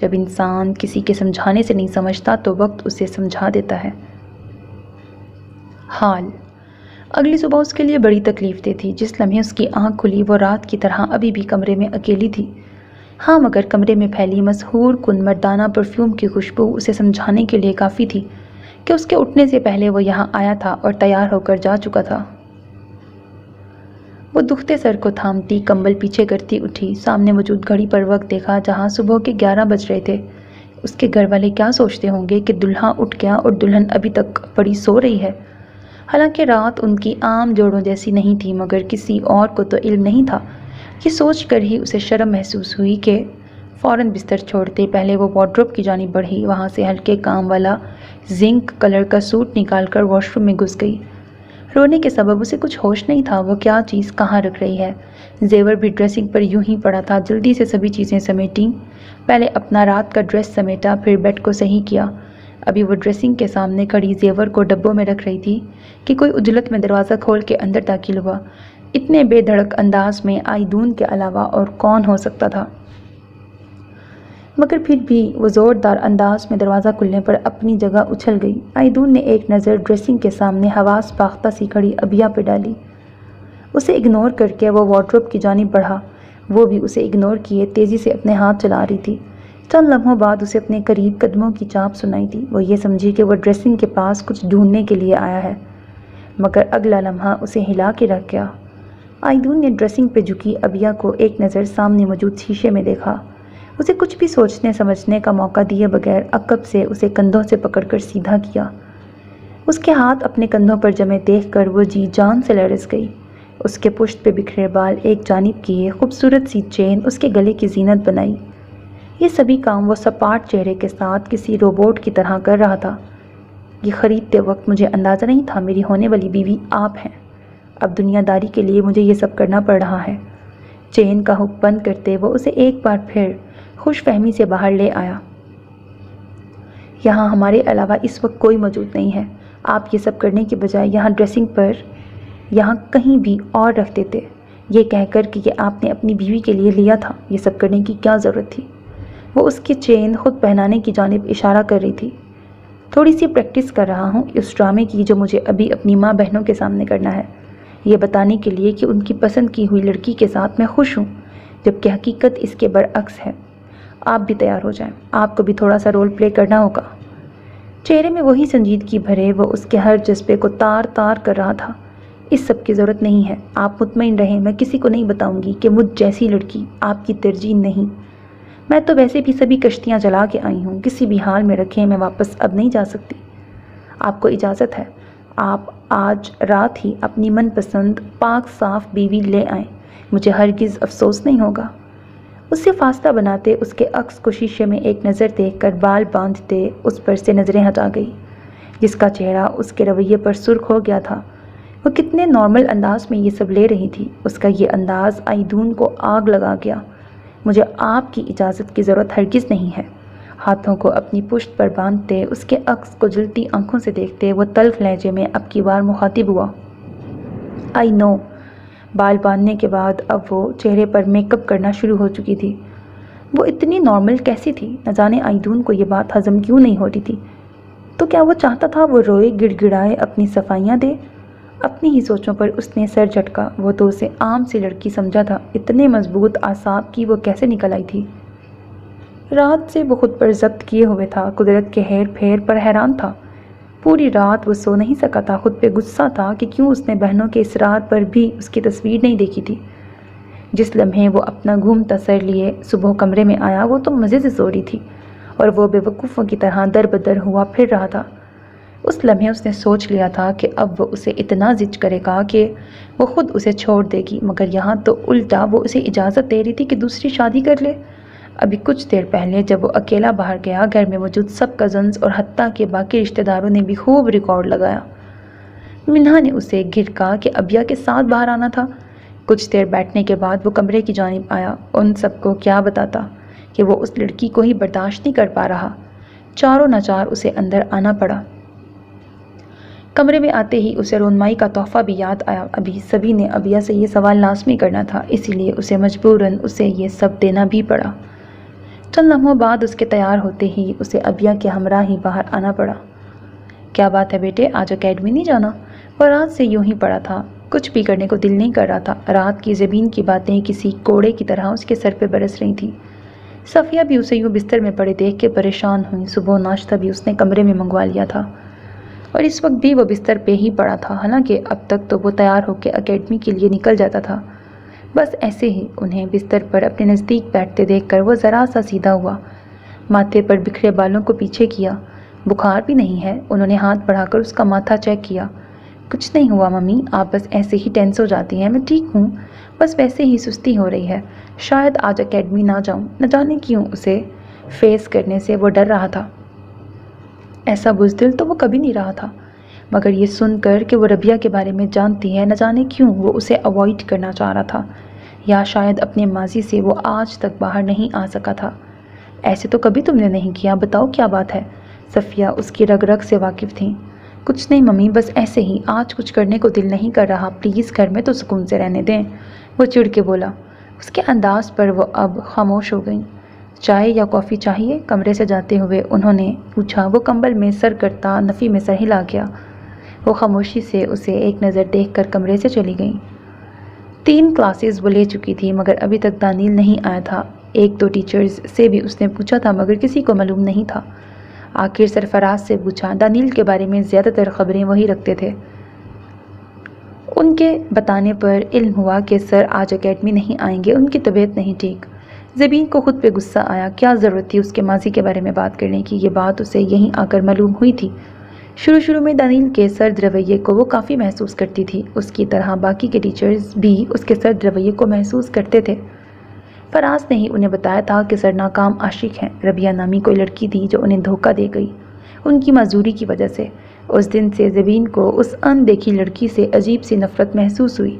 جب انسان کسی کے سمجھانے سے نہیں سمجھتا تو وقت اسے سمجھا دیتا ہے۔ حال اگلی صبح اس کے لیے بڑی تکلیف دہ تھی۔ جس لمحے اس کی آنکھ کھلی وہ رات کی طرح ابھی بھی کمرے میں اکیلی تھی۔ ہاں، مگر کمرے میں پھیلی مسحور کن مردانہ پرفیوم کی خوشبو اسے سمجھانے کے لیے کافی تھی کہ اس کے اٹھنے سے پہلے وہ یہاں آیا تھا اور تیار ہو کر جا چکا تھا۔ وہ دکھتے سر کو تھامتی کمبل پیچھے کرتی اٹھی، سامنے موجود گھڑی پر وقت دیکھا جہاں صبح کے 11 بج رہے تھے۔ اس کے گھر والے کیا سوچتے ہوں گے کہ دلہا اٹھ گیا اور دلہن ابھی تک پڑی سو رہی ہے۔ حالانکہ رات ان کی عام جوڑوں جیسی نہیں تھی، مگر کسی اور کو تو علم نہیں تھا۔ یہ سوچ کر ہی اسے شرم محسوس ہوئی کہ فوراً بستر چھوڑتے پہلے وہ وارڈروب کی جانب بڑھی، وہاں سے ہلکے کام والا زنک کلر کا سوٹ نکال کر واش روم میں گھس گئی۔ رونے کے سبب اسے کچھ ہوش نہیں تھا وہ کیا چیز کہاں رکھ رہی ہے۔ زیور بھی ڈریسنگ پر یوں ہی پڑا تھا۔ جلدی سے سبھی چیزیں سمیٹیں، پہلے اپنا رات کا ڈریس سمیٹا، پھر بیڈ کو صحیح کیا۔ ابھی وہ ڈریسنگ کے سامنے کھڑی زیور کو ڈبوں میں رکھ رہی تھی کہ کوئی عجلت میں دروازہ کھول کے اندر داخل ہوا۔ اتنے بے دھڑک انداز میں آئیدون کے علاوہ اور کون ہو سکتا تھا؟ مگر پھر بھی وہ زوردار انداز میں دروازہ کھلنے پر اپنی جگہ اچھل گئی۔ آئیدون نے ایک نظر ڈریسنگ کے سامنے حواس باختہ سی کھڑی ابیا پہ ڈالی۔ اسے اگنور کر کے وہ وارڈروب کی جانب بڑھا۔ وہ بھی اسے اگنور کیے تیزی سے اپنے ہاتھ چلا رہی تھی۔ چند لمحوں بعد اسے اپنے قریب قدموں کی چاپ سنائی تھی۔ وہ یہ سمجھی کہ وہ ڈریسنگ کے پاس کچھ ڈھونڈنے کے لیے آیا ہے، مگر اگلا لمحہ اسے ہلا کے رکھ گیا۔ آئیدون نے ڈریسنگ پہ جھکی ابیا کو ایک نظر سامنے موجود شیشے میں دیکھا۔ اسے کچھ بھی سوچنے سمجھنے کا موقع دیے بغیر عقب سے اسے کندھوں سے پکڑ کر سیدھا کیا۔ اس کے ہاتھ اپنے کندھوں پر جمے دیکھ کر وہ جی جان سے لرز گئی۔ اس کے پشت پہ بکھرے بال ایک جانب کیے، خوبصورت سی چین اس کے گلے کی زینت بنائی۔ یہ سبھی کام وہ سپاٹ چہرے کے ساتھ کسی روبوٹ کی طرح کر رہا تھا۔ یہ خریدتے وقت مجھے اندازہ نہیں تھا میری ہونے والی بیوی آپ ہیں۔ اب دنیا داری کے لیے مجھے یہ سب کرنا پڑ رہا ہے۔ چین کا ہک بند کرتے وہ اسے ایک بار پھر خوش فہمی سے باہر لے آیا۔ یہاں ہمارے علاوہ اس وقت کوئی موجود نہیں ہے۔ آپ یہ سب کرنے کے بجائے یہاں ڈریسنگ پر یہاں کہیں بھی اور رکھ دیتے، یہ کہہ کر کہ یہ آپ نے اپنی بیوی کے لیے لیا تھا۔ یہ سب کرنے کی کیا ضرورت تھی؟ وہ اس کی چین خود پہنانے کی جانب اشارہ کر رہی تھی۔ تھوڑی سی پریکٹس کر رہا ہوں اس ڈرامے کی جو مجھے ابھی اپنی ماں بہنوں کے سامنے کرنا ہے، یہ بتانے کے لیے کہ ان کی پسند کی ہوئی لڑکی کے ساتھ میں خوش ہوں، جبکہ حقیقت اس کے برعکس ہے۔ آپ بھی تیار ہو جائیں، آپ کو بھی تھوڑا سا رول پلے کرنا ہوگا۔ چہرے میں وہی سنجیدگی بھرے وہ اس کے ہر جذبے کو تار تار کر رہا تھا۔ اس سب کی ضرورت نہیں ہے، آپ مطمئن رہیں، میں کسی کو نہیں بتاؤں گی کہ مجھ جیسی لڑکی آپ کی ترجیح نہیں۔ میں تو ویسے بھی سبھی کشتیاں جلا کے آئی ہوں، کسی بھی حال میں رکھیں میں واپس اب نہیں جا سکتی۔ آپ کو اجازت ہے، آپ آج رات ہی اپنی من پسند پاک صاف بیوی لے آئیں، مجھے ہرگز افسوس نہیں ہوگا۔ اس سے فاصلہ بناتے اس کے عکس کو شیشے میں ایک نظر دیکھ کر بال باندھتے اس پر سے نظریں ہٹا گئی، جس کا چہرہ اس کے رویے پر سرخ ہو گیا تھا۔ وہ کتنے نارمل انداز میں یہ سب لے رہی تھی، اس کا یہ انداز آئیدون کو آگ لگا گیا۔ مجھے آپ کی اجازت کی ضرورت ہرگز نہیں ہے۔ ہاتھوں کو اپنی پشت پر باندھتے اس کے عکس کو جلتی آنکھوں سے دیکھتے وہ تلخ لہجے میں اب کی بار مخاطب ہوا۔ آئی نو۔ بال باندھنے کے بعد اب وہ چہرے پر میک اپ کرنا شروع ہو چکی تھی۔ وہ اتنی نارمل کیسی تھی؟ نہ جانے آئیدون کو یہ بات ہضم کیوں نہیں ہو رہی تھی۔ تو کیا وہ چاہتا تھا وہ روئے گڑ گڑائے اپنی صفائیاں دے؟ اپنی ہی سوچوں پر اس نے سر جھٹکا۔ وہ تو اسے عام سی لڑکی سمجھا تھا، اتنے مضبوط اعصاب کی وہ کیسے نکل آئی تھی؟ رات سے وہ خود پر ضبط کیے ہوئے تھا، قدرت کے ہیر پھیر پر حیران تھا۔ پوری رات وہ سو نہیں سکا تھا، خود پہ غصہ تھا کہ کیوں اس نے بہنوں کے اصرار پر بھی اس کی تصویر نہیں دیکھی تھی۔ جس لمحے وہ اپنا گھومتا سر لیے صبح کمرے میں آیا، وہ تو مزے سے سو رہی تھی اور وہ بے وقوفوں کی طرح در بدر ہوا پھر رہا تھا۔ اس لمحے اس نے سوچ لیا تھا کہ اب وہ اسے اتنا ضد کرے گا کہ وہ خود اسے چھوڑ دے گی، مگر یہاں تو الٹا وہ اسے اجازت دے رہی تھی کہ دوسری شادی کر لے۔ ابھی کچھ دیر پہلے جب وہ اکیلا باہر گیا، گھر میں موجود سب کزنز اور حتیٰ کہ باقی رشتہ داروں نے بھی خوب ریکارڈ لگایا۔ منہا نے اسے گھرکا کہ ابیا کے ساتھ باہر آنا تھا۔ کچھ دیر بیٹھنے کے بعد وہ کمرے کی جانب آیا۔ ان سب کو کیا بتاتا کہ وہ اس لڑکی کو ہی برداشت نہیں کر پا رہا۔ چاروں ناچار اسے اندر آنا پڑا۔ کمرے میں آتے ہی اسے رونمائی کا تحفہ بھی یاد آیا۔ ابھی سبھی نے ابیا سے یہ سوال لازمی کرنا تھا، اسی لیے اسے مجبوراً اسے یہ سب دینا بھی پڑا۔ چند لمحوں بعد اس کے تیار ہوتے ہی اسے ابیا کے ہمراہ ہی باہر آنا پڑا۔ کیا بات ہے بیٹے، آج اکیڈمی نہیں جانا؟ وہ رات سے یوں ہی پڑا تھا، کچھ بھی کرنے کو دل نہیں کر رہا تھا۔ رات کی زمین کی باتیں کسی کوڑے کی طرح اس کے سر پہ برس رہی تھیں۔ صفیہ بھی اسے یوں بستر میں پڑے دیکھ کے پریشان ہوئی۔ صبح ناشتہ بھی اس نے کمرے میں منگوا لیا تھا اور اس وقت بھی وہ بستر پہ ہی پڑا تھا، حالانکہ اب تک تو وہ تیار ہو کے اکیڈمی کے لیے نکل جاتا تھا۔ بس ایسے ہی انہیں بستر پر اپنے نزدیک بیٹھتے دیکھ کر وہ ذرا سا سیدھا ہوا، ماتھے پر بکھرے بالوں کو پیچھے کیا۔ بخار بھی نہیں ہے؟ انہوں نے ہاتھ بڑھا کر اس کا ماتھا چیک کیا۔ کچھ نہیں ہوا ممی، آپ بس ایسے ہی ٹینس ہو جاتی ہیں، میں ٹھیک ہوں، بس ویسے ہی سستی ہو رہی ہے، شاید آج اکیڈمی نہ جاؤں۔ نہ جانے کیوں اسے فیس کرنے سے وہ ڈر رہا تھا، ایسا بزدل تو وہ کبھی نہیں رہا تھا، مگر یہ سن کر کہ وہ ربیہ کے بارے میں جانتی ہے، نہ جانے کیوں وہ اسے اوائڈ کرنا چاہ رہا تھا، یا شاید اپنے ماضی سے وہ آج تک باہر نہیں آ سکا تھا۔ ایسے تو کبھی تم نے نہیں کیا، بتاؤ کیا بات ہے؟ صفیہ اس کی رگ رگ سے واقف تھیں۔ کچھ نہیں ممی، بس ایسے ہی، آج کچھ کرنے کو دل نہیں کر رہا، پلیز گھر میں تو سکون سے رہنے دیں، وہ چڑ کے بولا۔ اس کے انداز پر وہ اب خاموش ہو گئیں۔ چائے یا کافی چاہیے؟ کمرے سے جاتے ہوئے انہوں نے پوچھا۔ وہ کمبل میں سر کرتا نفی میں سر ہلا گیا۔ وہ خاموشی سے اسے ایک نظر دیکھ کر کمرے سے چلی گئیں۔ 3 کلاسز وہ لے چکی تھی، مگر ابھی تک دانیل نہیں آیا تھا۔ 1-2 ٹیچرز سے بھی اس نے پوچھا تھا، مگر کسی کو معلوم نہیں تھا۔ آخر سرفراز سے پوچھا۔ دانیل کے بارے میں زیادہ تر خبریں وہی رکھتے تھے۔ ان کے بتانے پر علم ہوا کہ سر آج اکیڈمی نہیں آئیں گے، ان کی طبیعت نہیں ٹھیک۔ زبین کو خود پہ غصہ آیا، کیا ضرورت تھی اس کے ماضی کے بارے میں بات کرنے کی؟ یہ بات اسے یہیں آ کر معلوم ہوئی تھی۔ شروع میں دانیل کے سرد رویے کو وہ کافی محسوس کرتی تھی، اس کی طرح باقی کے ٹیچرز بھی اس کے سرد رویے کو محسوس کرتے تھے۔ فراز نے ہی انہیں بتایا تھا کہ سر ناکام عاشق ہیں۔ ربیہ نامی کوئی لڑکی تھی جو انہیں دھوکہ دے گئی ان کی معذوری کی وجہ سے۔ اس دن سے زبین کو اس ان دیکھی لڑکی سے عجیب سی نفرت محسوس ہوئی۔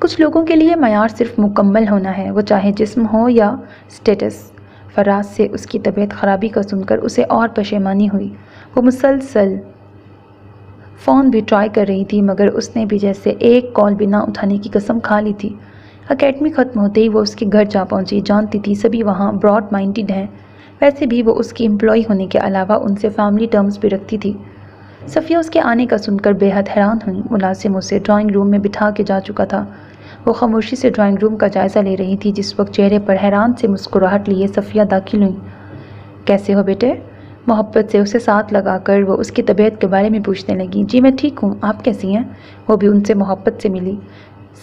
کچھ لوگوں کے لیے معیار صرف مکمل ہونا ہے، وہ چاہے جسم ہو یا سٹیٹس۔ فراز سے اس کی طبیعت خرابی کا سن کر اسے اور پشیمانی ہوئی۔ وہ مسلسل فون بھی ٹرائی کر رہی تھی، مگر اس نے بھی جیسے ایک کال بھی نہ اٹھانے کی قسم کھا لی تھی۔ اکیڈمی ختم ہوتے ہی وہ اس کے گھر جا پہنچی۔ جانتی تھی سبھی وہاں براڈ مائنڈڈ ہیں، ویسے بھی وہ اس کی امپلائی ہونے کے علاوہ ان سے فیملی ٹرمز بھی رکھتی تھی۔ صفیہ اس کے آنے کا سن کر بے حد حیران ہوئی۔ ملازم اسے ڈرائنگ روم میں بٹھا کے جا چکا تھا۔ وہ خاموشی سے ڈرائنگ روم کا جائزہ لے رہی تھی، جس وقت چہرے پر حیران سے مسکراہٹ لیے صفیہ داخل ہوئی۔ کیسے ہو بیٹے؟ محبت سے اسے ساتھ لگا کر وہ اس کی طبیعت کے بارے میں پوچھنے لگی۔ جی میں ٹھیک ہوں، آپ کیسی ہیں؟ وہ بھی ان سے محبت سے ملی۔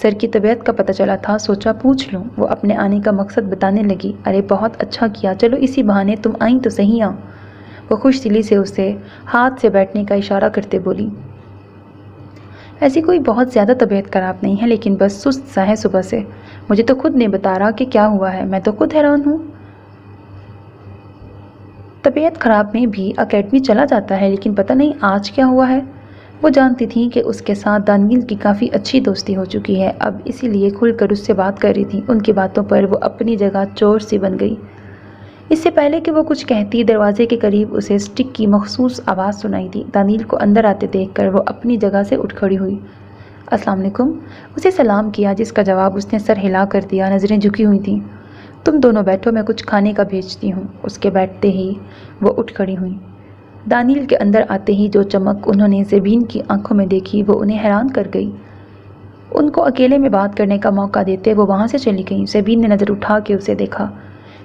سر کی طبیعت کا پتہ چلا تھا، سوچا پوچھ لوں، وہ اپنے آنے کا مقصد بتانے لگی۔ ارے بہت اچھا کیا، چلو اسی بہانے تم آئیں تو صحیح۔ وہ خوش دلی سے اسے ہاتھ سے بیٹھنے کا اشارہ کرتے بولی۔ ایسی کوئی بہت زیادہ طبیعت خراب نہیں ہے، لیکن بس سست سا ہے صبح سے، مجھے تو خود نہیں بتا رہا کہ کیا ہوا ہے، میں تو خود حیران ہوں۔ طبیعت خراب میں بھی اکیڈمی چلا جاتا ہے، لیکن پتہ نہیں آج کیا ہوا ہے۔ وہ جانتی تھیں کہ اس کے ساتھ دانیل کی کافی اچھی دوستی ہو چکی ہے، اب اسی لیے کھل کر اس سے بات کر رہی تھی۔ ان کی باتوں پر وہ اپنی جگہ چور سی بن گئی۔ اس سے پہلے کہ وہ کچھ کہتی، دروازے کے قریب اسے اسٹک کی مخصوص آواز سنائی دی۔ دانیل کو اندر آتے دیکھ کر وہ اپنی جگہ سے اٹھ کھڑی ہوئی۔ السلام علیکم، اسے سلام کیا، جس کا جواب اس نے سر ہلا کر دیا۔ نظریں جھکی ہوئی تھیں۔ تم دونوں بیٹھو، میں کچھ کھانے کا بھیجتی ہوں۔ اس کے بیٹھتے ہی وہ اٹھ کھڑی ہوئی۔ دانیل کے اندر آتے ہی جو چمک انہوں نے زبین کی آنکھوں میں دیکھی وہ انہیں حیران کر گئی۔ ان کو اکیلے میں بات کرنے کا موقع دیتے وہ وہاں سے چلی گئیں۔ زبین نے نظر اٹھا کے اسے دیکھا۔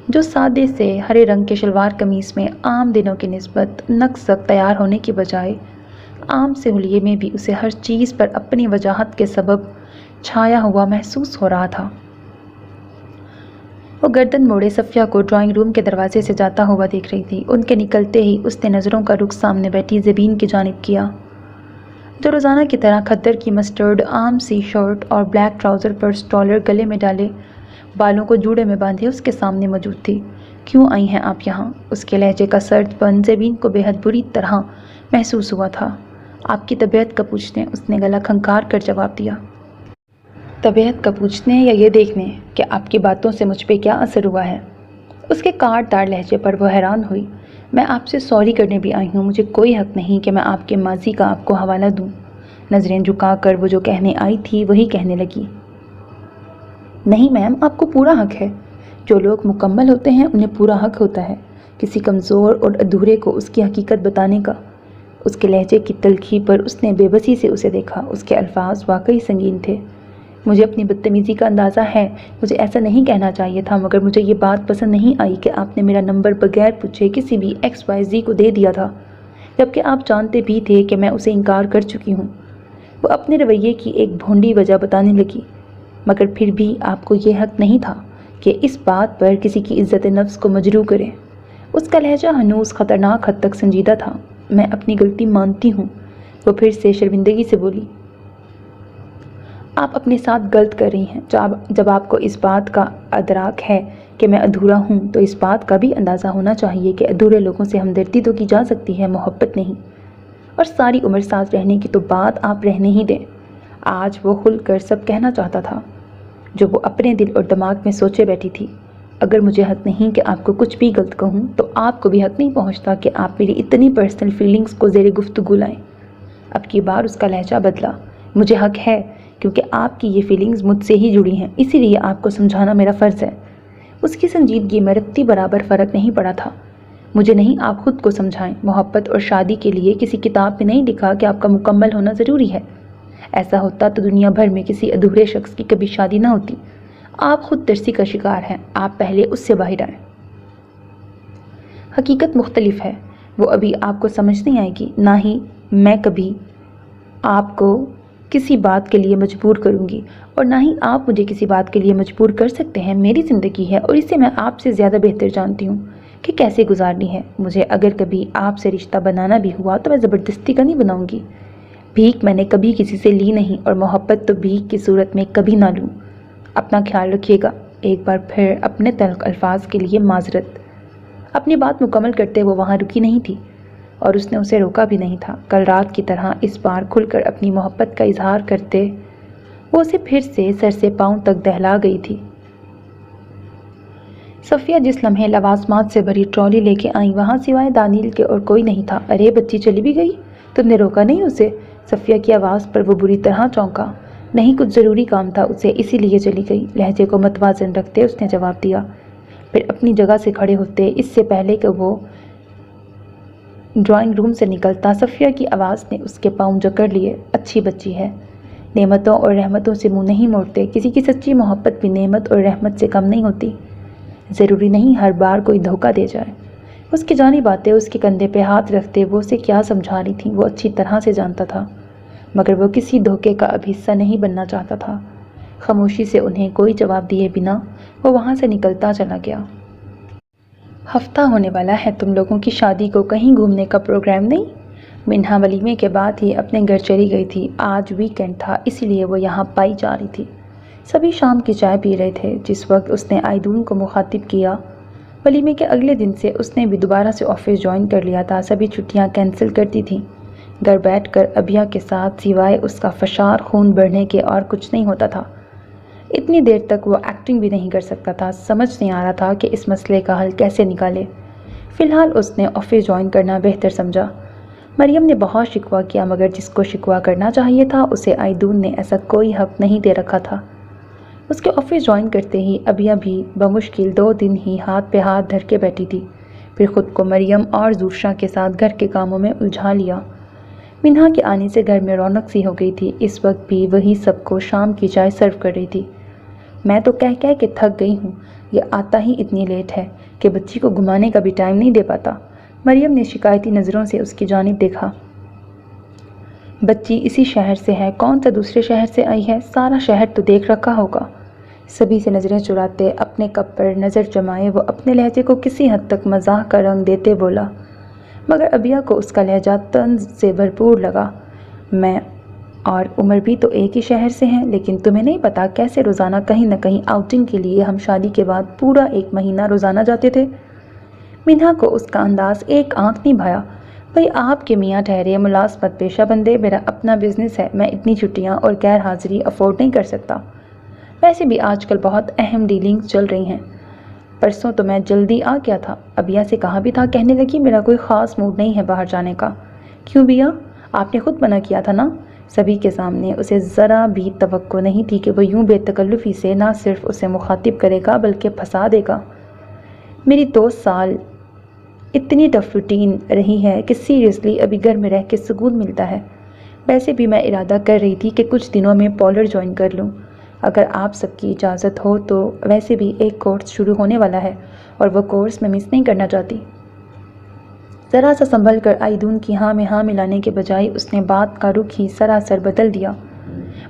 جو سادے سے ہرے رنگ کے شلوار قمیص میں عام دنوں کی نسبت نقص تیار ہونے کی بجائے عام سے حلیے میں بھی اسے ہر چیز پر اپنی وجاہت کے سبب چھایا ہوا محسوس ہو رہا تھا۔ وہ گردن موڑے صفیہ کو ڈرائنگ روم کے دروازے سے جاتا ہوا دیکھ رہی تھی۔ ان کے نکلتے ہی اس نے نظروں کا رخ سامنے بیٹھی زبین کی جانب کیا، جو روزانہ کی طرح کھدر کی مسٹرڈ عام سی شرٹ اور بلیک ٹراؤزر پر سٹالر گلے میں ڈالے، بالوں کو جوڑے میں باندھے اس کے سامنے موجود تھی۔ کیوں آئی ہیں آپ یہاں؟ اس کے لہجے کا سرد پن زبین کو بے حد بری طرح محسوس ہوا تھا۔ آپ کی طبیعت کا پوچھنے، اس نے گلا کھنکار کر جواب دیا۔ طبیعت کا پوچھنے یا یہ دیکھنے کہ آپ کی باتوں سے مجھ پہ کیا اثر ہوا ہے؟ اس کے کاٹ دار لہجے پر وہ حیران ہوئی۔ میں آپ سے سوری کرنے بھی آئی ہوں، مجھے کوئی حق نہیں کہ میں آپ کے ماضی کا آپ کو حوالہ دوں۔ نظریں جھکا کر وہ جو کہنے آئی تھی وہی کہنے لگی۔ نہیں میم، آپ کو پورا حق ہے۔ جو لوگ مکمل ہوتے ہیں انہیں پورا حق ہوتا ہے کسی کمزور اور ادھورے کو اس کی حقیقت بتانے کا۔ اس کے لہجے کی تلخی پر اس نے بے بسی سے اسے دیکھا۔ اس کے الفاظ واقعی سنگین تھے۔ مجھے اپنی بدتمیزی کا اندازہ ہے، مجھے ایسا نہیں کہنا چاہیے تھا، مگر مجھے یہ بات پسند نہیں آئی کہ آپ نے میرا نمبر بغیر پوچھے کسی بھی XYZ کو دے دیا تھا، جبکہ آپ جانتے بھی تھے کہ میں اسے انکار کر چکی ہوں۔ وہ اپنے رویے کی ایک بھونڈی وجہ بتانے لگی، مگر پھر بھی آپ کو یہ حق نہیں تھا کہ اس بات پر کسی کی عزت نفس کو مجروح کریں۔ اس کا لہجہ ہنوز خطرناک حد تک سنجیدہ تھا۔ میں اپنی غلطی مانتی ہوں، وہ پھر سے شرمندگی سے بولی۔ آپ اپنے ساتھ غلط کر رہی ہیں۔ جب آپ کو اس بات کا ادراک ہے کہ میں ادھورا ہوں تو اس بات کا بھی اندازہ ہونا چاہیے کہ ادھورے لوگوں سے ہمدردی تو کی جا سکتی ہے، محبت نہیں۔ اور ساری عمر ساتھ رہنے کی تو بات آپ رہنے ہی دیں۔ آج وہ کھل کر سب کہنا چاہتا تھا جو وہ اپنے دل اور دماغ میں سوچے بیٹھی تھی۔ اگر مجھے حق نہیں کہ آپ کو کچھ بھی غلط کہوں تو آپ کو بھی حق نہیں پہنچتا کہ آپ میری اتنی پرسنل فیلنگز کو زیر گفتگو لائیں۔ اب کی بار اس کا لہجہ بدلا۔ مجھے حق ہے کیونکہ آپ کی یہ فیلنگز مجھ سے ہی جڑی ہیں، اسی لیے آپ کو سمجھانا میرا فرض ہے۔ اس کی سنجیدگی میں رتی برابر فرق نہیں پڑا تھا۔ مجھے نہیں، آپ خود کو سمجھائیں۔ محبت اور شادی کے لیے کسی کتاب میں نہیں لکھا کہ آپ کا مکمل ہونا ضروری ہے۔ ایسا ہوتا تو دنیا بھر میں کسی ادھورے شخص کی کبھی شادی نہ ہوتی۔ آپ خود ترسی کا شکار ہیں، آپ پہلے اس سے باہر آئیں۔ حقیقت مختلف ہے، وہ ابھی آپ کو سمجھ نہیں آئے گی، نہ ہی میں کبھی آپ کو کسی بات کے لیے مجبور کروں گی، اور نہ ہی آپ مجھے کسی بات کے لیے مجبور کر سکتے ہیں۔ میری زندگی ہے اور اسے میں آپ سے زیادہ بہتر جانتی ہوں کہ کیسے گزارنی ہے۔ مجھے اگر کبھی آپ سے رشتہ بنانا بھی ہوا تو میں زبردستی کا نہیں بناؤں گی۔ بھیک میں نے کبھی کسی سے لی نہیں، اور محبت تو بھیک کی صورت میں کبھی نہ لوں۔ اپنا خیال رکھیے گا۔ ایک بار پھر اپنے تلخ الفاظ کے لیے معذرت۔ اپنی بات مکمل کرتے وہ وہاں رکی نہیں تھی، اور اس نے اسے روکا بھی نہیں تھا۔ کل رات کی طرح اس بار کھل کر اپنی محبت کا اظہار کرتے وہ اسے پھر سے سر سے پاؤں تک دہلا گئی تھی۔ صفیہ جس لمحے لوازمات سے بھری ٹرالی لے کے آئیں وہاں سوائے دانیل کے اور کوئی نہیں تھا۔ ارے بچی چلی بھی گئی؟ تم نے روکا نہیں اسے؟ صفیہ کی آواز پر وہ بری طرح چونکا۔ نہیں، کچھ ضروری کام تھا اسے، اسی لیے چلی گئی، لہجے کو متوازن رکھتے اس نے جواب دیا۔ پھر اپنی جگہ سے کھڑے ہوتے اس سے پہلے کہ وہ ڈرائنگ روم سے نکلتا، صفیہ کی آواز نے اس کے پاؤں جکڑ لیے۔ اچھی بچی ہے، نعمتوں اور رحمتوں سے منہ نہیں موڑتے۔ کسی کی سچی محبت بھی نعمت اور رحمت سے کم نہیں ہوتی۔ ضروری نہیں ہر بار کوئی دھوکہ دے جائے۔ اس کی جانی باتیں اس کے کندھے پہ ہاتھ رکھتے وہ اسے کیا سمجھا رہی تھیں وہ اچھی طرح سے جانتا تھا، مگر وہ کسی دھوکے کا اب حصہ نہیں بننا چاہتا تھا۔ خاموشی سے انہیں کوئی جواب دیے بنا وہ وہاں سے نکلتا چلا گیا۔ ہفتہ ہونے والا ہے، تم لوگوں کی شادی کو کہیں گھومنے کا پروگرام نہیں؟ منہا ولیمے کے بعد ہی اپنے گھر چلی گئی تھی۔ آج ویکینڈ تھا، اسی لیے وہ یہاں پائی جا رہی تھی۔ سبھی شام کی چائے پی رہے تھے جس وقت اس نے آئیدون کو مخاطب کیا۔ ولیمے کے اگلے دن سے اس نے بھی دوبارہ سے آفس جوائن کر لیا تھا۔ سبھی چھٹیاں کینسل کرتی تھیں۔ گھر بیٹھ کر ابیا کے ساتھ سوائے اس کا فشار خون بڑھنے کے اور کچھ نہیں ہوتا تھا۔ اتنی دیر تک وہ ایکٹنگ بھی نہیں کر سکتا تھا۔ سمجھ نہیں آ رہا تھا کہ اس مسئلے کا حل کیسے نکالے۔ فی الحال اس نے آفس جوائن کرنا بہتر سمجھا۔ مریم نے بہت شکوہ کیا، مگر جس کو شکوہ کرنا چاہیے تھا اسے آئیدون نے ایسا کوئی حق نہیں دے رکھا تھا۔ اس کے آفس جوائن کرتے ہی ابیا بھی بمشکل 2 دن ہی ہاتھ پہ ہاتھ دھر کے بیٹھی تھی، پھر خود کو مریم اور زوشا کے ساتھ گھر کے کاموں میں الجھا لیا۔ منہا کے آنے سے گھر میں رونق سی ہو گئی تھی۔ اس وقت بھی وہی سب کو شام کی چائے سرو کر رہی تھی۔ میں تو کہہ کہہ کے تھک گئی ہوں، یہ آتا ہی اتنی لیٹ ہے کہ بچی کو گھمانے کا بھی ٹائم نہیں دے پاتا۔ مریم نے شکایتی نظروں سے اس کی جانب دیکھا۔ بچی اسی شہر سے ہے، کون سا دوسرے شہر سے آئی ہے؟ سارا شہر تو دیکھ رکھا ہوگا۔ سبھی سے نظریں چراتے اپنے کپ پر نظر جمائے وہ اپنے لہجے کو کسی حد تک مزاح کا رنگ دیتے بولا، مگر ابیہ کو اس کا لہجہ طنز سے بھرپور لگا۔ میں اور عمر بھی تو ایک ہی شہر سے ہیں، لیکن تمہیں نہیں پتا کیسے روزانہ کہیں نہ کہیں آؤٹنگ کے لیے ہم شادی کے بعد پورا 1 مہینہ روزانہ جاتے تھے۔ منہا کو اس کا انداز ایک آنکھ نہیں بھایا۔ بھئی آپ کے میاں ٹھہرے ملازمت پیشہ بندے، میرا اپنا بزنس ہے، میں اتنی چھٹیاں اور غیر حاضری افورڈ نہیں کر سکتا۔ ویسے بھی آج کل بہت اہم ڈیلنگز چل رہی ہیں۔ پرسوں تو میں جلدی آ گیا تھا، ابیہ سے کہا بھی تھا، کہنے لگی میرا کوئی خاص موڈ نہیں ہے باہر جانے کا۔ کیوں بیہ؟ آپ نے خود منع کیا تھا نا؟ سبھی کے سامنے اسے ذرا بھی توقع نہیں تھی کہ وہ یوں بے تکلفی سے نہ صرف اسے مخاطب کرے گا بلکہ پھنسا دے گا۔ میری 2 سال اتنی ٹف روٹین رہی ہے کہ سیریسلی ابھی گھر میں رہ کے سکون ملتا ہے۔ ویسے بھی میں ارادہ کر رہی تھی کہ کچھ دنوں میں پارلر جوائن کر لوں، اگر آپ سب کی اجازت ہو تو۔ ویسے بھی ایک کورس شروع ہونے والا ہے اور وہ کورس میں مس نہیں کرنا چاہتی۔ ذرا سا سنبھل کر آئیدون کی ہاں میں ہاں ملانے کے بجائے اس نے بات کا رخ ہی سراسر بدل دیا۔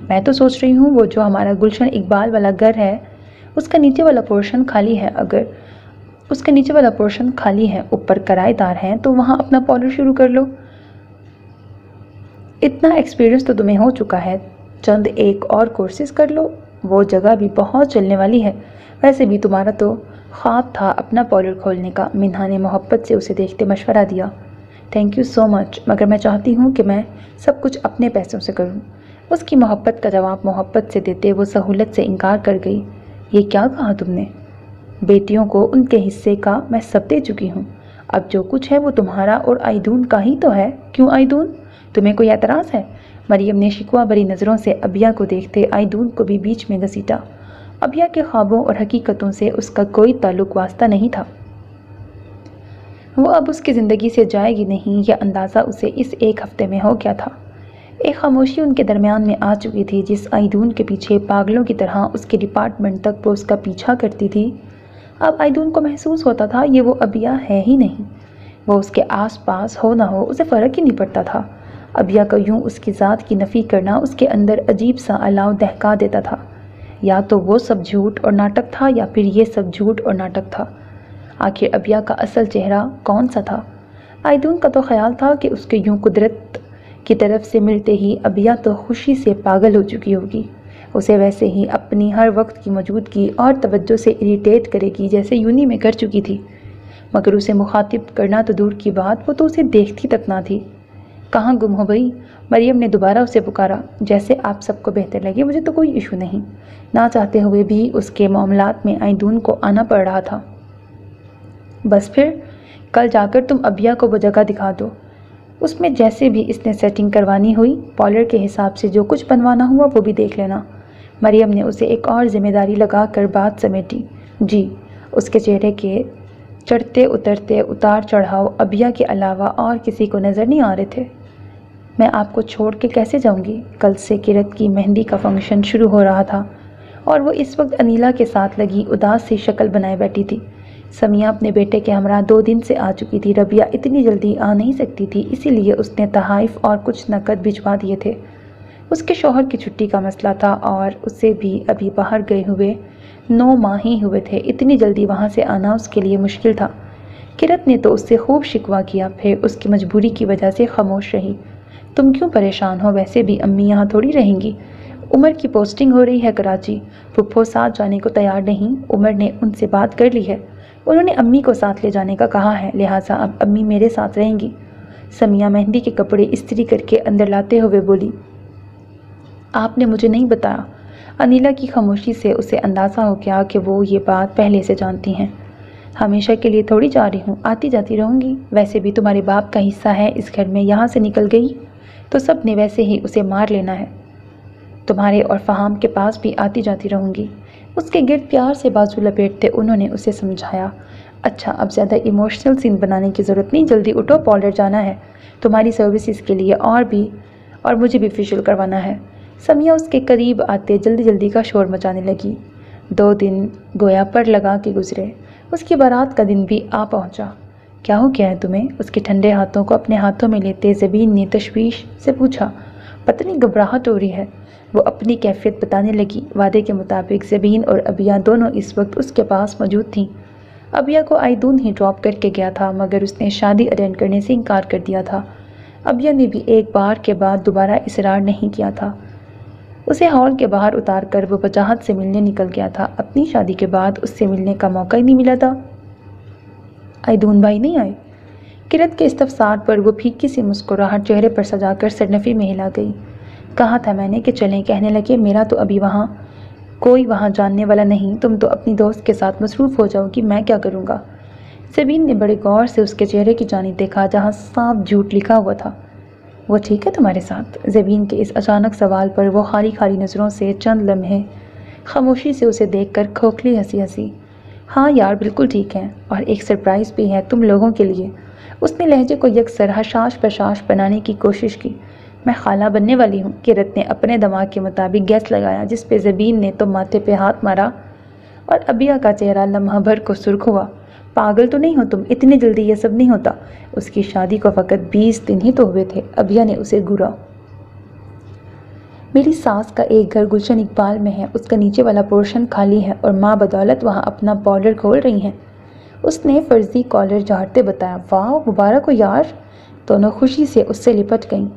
میں تو سوچ رہی ہوں وہ جو ہمارا گلشن اقبال والا گھر ہے اس کا نیچے والا پورشن خالی ہے، اگر اس کے نیچے والا پورشن خالی ہے، اوپر کرائے دار ہیں، تو وہاں اپنا پارلر شروع کر لو۔ اتنا ایکسپیرینس تو تمہیں ہو چکا ہے، چند ایک اور کورسز کر لو، وہ جگہ بھی بہت چلنے والی ہے۔ ویسے بھی تمہارا تو خواب تھا اپنا پارلر کھولنے کا، منہا نے محبت سے اسے دیکھتے مشورہ دیا۔ تھینک یو سو مچ، مگر میں چاہتی ہوں کہ میں سب کچھ اپنے پیسوں سے کروں۔ اس کی محبت کا جواب محبت سے دیتے وہ سہولت سے انکار کر گئی۔ یہ کیا کہا تم نے؟ بیٹیوں کو ان کے حصے کا میں سب دے چکی ہوں، اب جو کچھ ہے وہ تمہارا اور آئیدون کا ہی تو ہے۔ کیوں آئیدون؟ تمہیں کوئی اعتراض ہے؟ مریم نے شکوہ بھری نظروں سے ابیہ کو دیکھتے آئیدون کو بھی بیچ میں گھسیٹا۔ ابیہ کے خوابوں اور حقیقتوں سے اس کا کوئی تعلق واسطہ نہیں تھا۔ وہ اب اس کی زندگی سے جائے گی نہیں، یہ اندازہ اسے اس 1 ہفتے میں ہو گیا تھا۔ ایک خاموشی ان کے درمیان میں آ چکی تھی، جس آئیدون کے پیچھے پاگلوں کی طرح اس کے ڈپارٹمنٹ تک وہ اس کا پیچھا کرتی تھی، اب آئیدون کو محسوس ہوتا تھا یہ وہ ابیہ ہے ہی نہیں۔ وہ اس کے آس پاس ہو نہ ہو اسے فرق ہی نہیں پڑتا تھا۔ ابیہ کا یوں اس کی ذات کی نفی کرنا اس کے اندر عجیب سا الاؤ دہکا دیتا تھا۔ یا تو وہ سب جھوٹ اور ناٹک تھا یا پھر یہ سب جھوٹ اور ناٹک تھا۔ آخر ابیہ کا اصل چہرہ کون سا تھا؟ آئیدون کا تو خیال تھا کہ اس کے یوں قدرت کی طرف سے ملتے ہی ابیہ تو خوشی سے پاگل ہو چکی ہوگی، اسے ویسے ہی اپنی ہر وقت کی موجودگی اور توجہ سے اریٹیٹ کرے گی جیسے یونی میں کر چکی تھی، مگر اسے مخاطب کرنا تو دور کی بات، وہ تو اسے دیکھتی تک نہ تھی۔ کہاں گم ہو گئی؟ مریم نے دوبارہ اسے پکارا۔ جیسے آپ سب کو بہتر لگے، مجھے تو کوئی ایشو نہیں۔ نہ چاہتے ہوئے بھی اس کے معاملات میں آئیدون کو آنا پڑ رہا تھا۔ بس پھر کل جا کر تم ابیہ کو وہ جگہ دکھا دو، اس میں جیسے بھی اس نے سیٹنگ کروانی ہوئی، پارلر کے حساب سے جو کچھ بنوانا ہوا وہ بھی دیکھ لینا۔ مریم نے اسے ایک اور ذمہ داری لگا کر بات سمیٹی۔ جی۔ اس کے چہرے کے چڑھتے اترتے اتار چڑھاؤ ابیہ کے علاوہ اور کسی کو نظر نہیں آ رہے تھے۔ میں آپ کو چھوڑ کے کیسے جاؤں گی؟ کل سے کرت کی مہندی کا فنکشن شروع ہو رہا تھا اور وہ اس وقت انیلا کے ساتھ لگی اداس سی شکل بنائے بیٹھی تھی۔ سمیہ اپنے بیٹے کے ہمراہ 2 دن سے آ چکی تھی، ربیہ اتنی جلدی آ نہیں سکتی تھی، اسی لیے اس نے تحائف اور کچھ نقد بھجوا دیے تھے۔ اس کے شوہر کی چھٹی کا مسئلہ تھا اور اسے بھی ابھی باہر گئے ہوئے 9 ماہ ہی ہوئے تھے، اتنی جلدی وہاں سے آنا اس کے لیے مشکل تھا۔ کرت نے تو اس سے خوب شکوہ کیا، پھر اس کی مجبوری کی وجہ سے خاموش رہی۔ تم کیوں پریشان ہو؟ ویسے بھی امی یہاں تھوڑی رہیں گی، عمر کی پوسٹنگ ہو رہی ہے کراچی، پھپھو ساتھ جانے کو تیار نہیں، عمر نے ان سے بات کر لی ہے، انہوں نے امی کو ساتھ لے جانے کا کہا ہے، لہٰذا اب امی میرے ساتھ رہیں گی۔ سمیہ مہندی کے کپڑے استری کر کے اندر لاتے ہوئے بولی۔ آپ نے مجھے نہیں بتایا۔ انیلا کی خاموشی سے اسے اندازہ ہو گیا کہ وہ یہ بات پہلے سے جانتی ہیں۔ ہمیشہ کے لیے تھوڑی جا رہی ہوں، آتی جاتی رہوں گی، ویسے بھی تمہارے باپ کا حصہ ہے اس گھر میں، یہاں سے نکل گئی تو سب نے ویسے ہی اسے مار لینا ہے۔ تمہارے اور فہام کے پاس بھی آتی جاتی رہوں گی۔ اس کے گرد پیار سے بازو لپیٹتے انہوں نے اسے سمجھایا۔ اچھا اب زیادہ ایموشنل سین بنانے کی ضرورت نہیں، جلدی اٹھو، پارلر جانا ہے تمہاری سروسز کے لیے اور مجھے بھی فیشیل کروانا ہے۔ سمیہ اس کے قریب آتے جلدی جلدی کا شور مچانے لگی۔ 2 دن گویا پر لگا کے گزرے۔ اس کی بارات کا دن بھی آ پہنچا۔ کیا ہو گیا ہے تمہیں؟ اس کے ٹھنڈے ہاتھوں کو اپنے ہاتھوں میں لیتے زبین نے تشویش سے پوچھا۔ پتہ نہیں گھبراہٹ ہو رہی ہے، وہ اپنی کیفیت بتانے لگی۔ وعدے کے مطابق زبین اور ابیہ دونوں اس وقت اس کے پاس موجود تھیں۔ ابیہ کو آئیدون ہی ڈراپ کر کے گیا تھا، مگر اس نے شادی اٹینڈ کرنے سے انکار کر دیا تھا۔ ابیہ نے بھی ایک بار کے بعد دوبارہ اصرار نہیں کیا تھا۔ اسے ہال کے باہر اتار کر وہ وجاہت سے ملنے نکل گیا تھا۔ اپنی شادی کے بعد اس سے ملنے کا موقع ہی نہیں ملا تھا۔ آئیدون بھائی نہیں آئے؟ کرت کے استفسار پر وہ پھیکی سی مسکراہٹ چہرے پر سجا کر سرنفی میں ہلا گئی۔ کہا تھا میں نے کہ چلیں، کہنے لگے میرا تو ابھی کوئی وہاں جاننے والا نہیں، تم تو اپنی دوست کے ساتھ مصروف ہو جاؤ گی، میں کیا کروں گا؟ زبین نے بڑے غور سے اس کے چہرے کی جانب دیکھا جہاں صاف جھوٹ لکھا ہوا تھا۔ وہ ٹھیک ہے تمہارے ساتھ؟ زبین کے اس اچانک سوال پر وہ خالی خالی نظروں سے چند لمحے خاموشی سے اسے دیکھ کر کھوکھلی ہنسی۔ ہاں یار بالکل ٹھیک ہے، اور ایک سرپرائز بھی ہے تم لوگوں کے لیے۔ اس نے لہجے کو یکسر حشاش پشاش بنانے کی کوشش کی۔ میں خالہ بننے والی ہوں، کرت نے اپنے دماغ کے مطابق گیس لگایا، جس پہ زبین نے تو ماتھے پہ ہاتھ مارا اور ابیہ کا چہرہ لمحہ بھر کو سرخ ہوا۔ پاگل تو نہیں ہو تم؟ اتنی جلدی یہ سب نہیں ہوتا، اس کی شادی کو فقط 20 دن ہی تو ہوئے تھے۔ ابیہ نے اسے گھورا۔ میری ساس کا ایک گھر گلشن اقبال میں ہے، اس کا نیچے والا پورشن خالی ہے اور ماں بدولت وہاں اپنا پارلر کھول رہی ہیں، اس نے فرضی کالر جھاڑتے بتایا۔ واہ مبارک ہو یار، دونوں خوشی سے اس سے لپٹ گئیں۔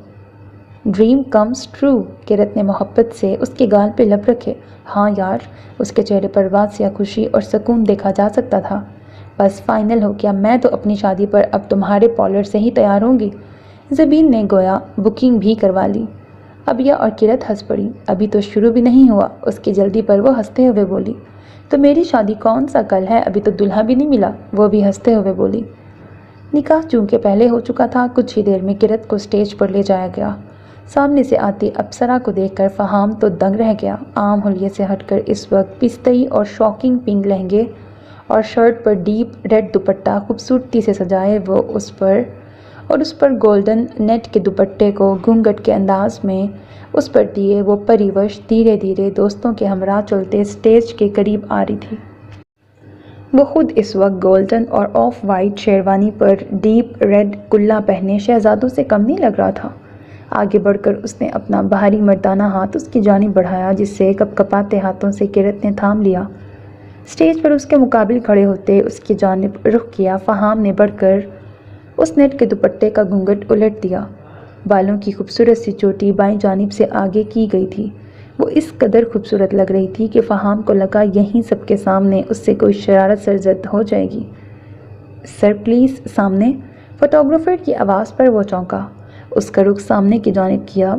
ڈریم کمز ٹرو، کرت نے محبت سے اس کے گال پہ لب رکھے۔ ہاں یار، اس کے چہرے پر واسعہ خوشی اور سکون دیکھا جا سکتا تھا۔ بس فائنل ہو گیا، میں تو اپنی شادی پر اب تمہارے پارلر سے ہی تیار ہوں گی۔ زبین نے گویا بکنگ بھی کروا لی۔ ابیہ اور کرت ہنس پڑی۔ ابھی تو شروع بھی نہیں ہوا، اس کی جلدی پر وہ ہنستے ہوئے بولی۔ تو میری شادی کون سا کل ہے، ابھی تو دلہا بھی نہیں ملا، وہ بھی ہنستے ہوئے بولی۔ نکاح چونکہ پہلے ہو چکا تھا، کچھ ہی دیر میں کرت کو سٹیج پر لے جایا گیا۔ سامنے سے آتی اپسرا کو دیکھ کر فہام تو دنگ رہ گیا۔ عام حلیے سے ہٹ کر اس وقت پستئی اور شاکنگ پنک لہنگے اور شرٹ پر ڈیپ ریڈ دوپٹہ خوبصورتی سے سجائے وہ اس پر گولڈن نیٹ کے دوپٹے کو گھونگھٹ کے انداز میں اس پر دیے وہ پریوش دھیرے دھیرے دوستوں کے ہمراہ چلتے سٹیج کے قریب آ رہی تھی۔ وہ خود اس وقت گولڈن اور آف وائٹ شیروانی پر ڈیپ ریڈ کلا پہنے شہزادوں سے کم نہیں لگ رہا تھا۔ آگے بڑھ کر اس نے اپنا بھاری مردانہ ہاتھ اس کی جانب بڑھایا، جس سے کپکپاتے ہاتھوں سے کرت نے تھام لیا۔ سٹیج پر اس کے مقابل کھڑے ہوتے اس کی جانب رخ کیا۔ فہام نے بڑھ کر اس نیٹ کے دوپٹے کا گھونگھٹ الٹ دیا۔ بالوں کی خوبصورت سی چوٹی بائیں جانب سے آگے کی گئی تھی۔ وہ اس قدر خوبصورت لگ رہی تھی کہ فہام کو لگا یہیں سب کے سامنے اس سے کوئی شرارت سرزد ہو جائے گی۔ سر پلیز سامنے، فوٹوگرافر کی آواز پر وہ چونکا۔ اس کا رخ سامنے کی جانب کیا۔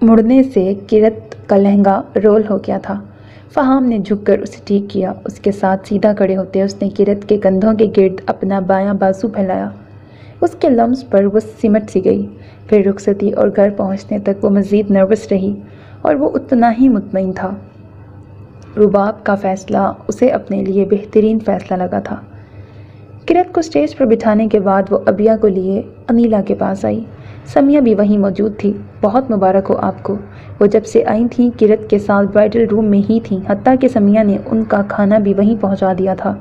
مڑنے سے کرت کا لہنگا رول ہو گیا تھا۔ فہام نے جھک کر اسے ٹھیک کیا۔ اس کے ساتھ سیدھا کھڑے ہوتے اس نے کرت کے کندھوں کے گرد اپنا بایاں بازو پھیلایا۔ اس کے لمس پر وہ سمٹ سی گئی۔ پھر رخصتی اور گھر پہنچنے تک وہ مزید نروس رہی اور وہ اتنا ہی مطمئن تھا۔ رباب کا فیصلہ اسے اپنے لیے بہترین فیصلہ لگا تھا۔ کرت کو سٹیج پر بٹھانے کے بعد وہ ابیہ کو لیے انیلا کے پاس آئی۔ سمیہ بھی وہیں موجود تھی۔ بہت مبارک ہو آپ کو۔ وہ جب سے آئی تھیں کرت کے ساتھ برائڈل روم میں ہی تھیں، حتیٰ کہ سمیہ نے ان کا کھانا بھی وہیں پہنچا دیا تھا۔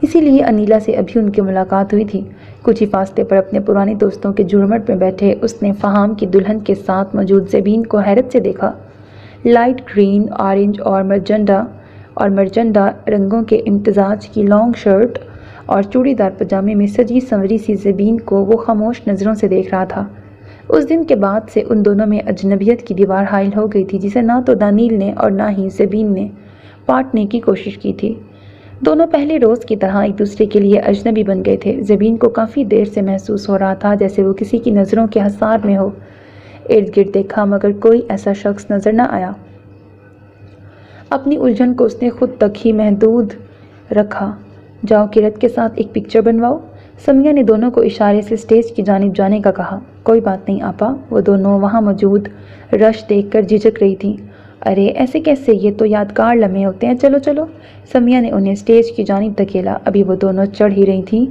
اسی لیے انیلا سے ابھی ان کی ملاقات ہوئی تھی۔ کچھ ہی فاصلے پر اپنے پرانے دوستوں کے جھرمٹ میں بیٹھے اس نے فہام کی دلہن کے ساتھ موجود زبین کو حیرت سے دیکھا۔ لائٹ گرین، آرنج اور مرجنڈا رنگوں کے امتزاج کی لانگ شرٹ اور چوڑی دار پاجامے میں سجی سنوری سی زبین کو وہ خاموش نظروں سے دیکھ رہا تھا۔ اس دن کے بعد سے ان دونوں میں اجنبیت کی دیوار حائل ہو گئی تھی، جسے نہ تو دانیل نے اور نہ ہی زبین نے پاٹنے کی کوشش کی تھی۔ دونوں پہلے روز کی طرح ایک دوسرے کے لیے اجنبی بن گئے تھے۔ زبین کو کافی دیر سے محسوس ہو رہا تھا جیسے وہ کسی کی نظروں کے حصار میں ہو۔ ارد گرد دیکھا مگر کوئی ایسا شخص نظر نہ آیا۔ اپنی الجھن کو اس نے خود تک ہی محدود رکھا۔ جاؤ کرت کے ساتھ ایک پکچر بنواؤ، سمیہ نے دونوں کو اشارے سے سٹیج کی جانب جانے کا کہا۔ کوئی بات نہیں آپا، وہ دونوں وہاں موجود رش دیکھ کر جھجک رہی تھیں۔ ارے ایسے کیسے، یہ تو یادگار لمحے ہوتے ہیں، چلو چلو۔ سمیہ نے انہیں سٹیج کی جانب دھکیلا۔ ابھی وہ دونوں چڑھ ہی رہی تھیں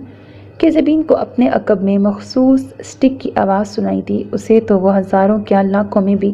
کہ زبین کو اپنے عقب میں مخصوص سٹک کی آواز سنائی دی۔ اسے تو وہ ہزاروں کیا لاکھوں میں بھی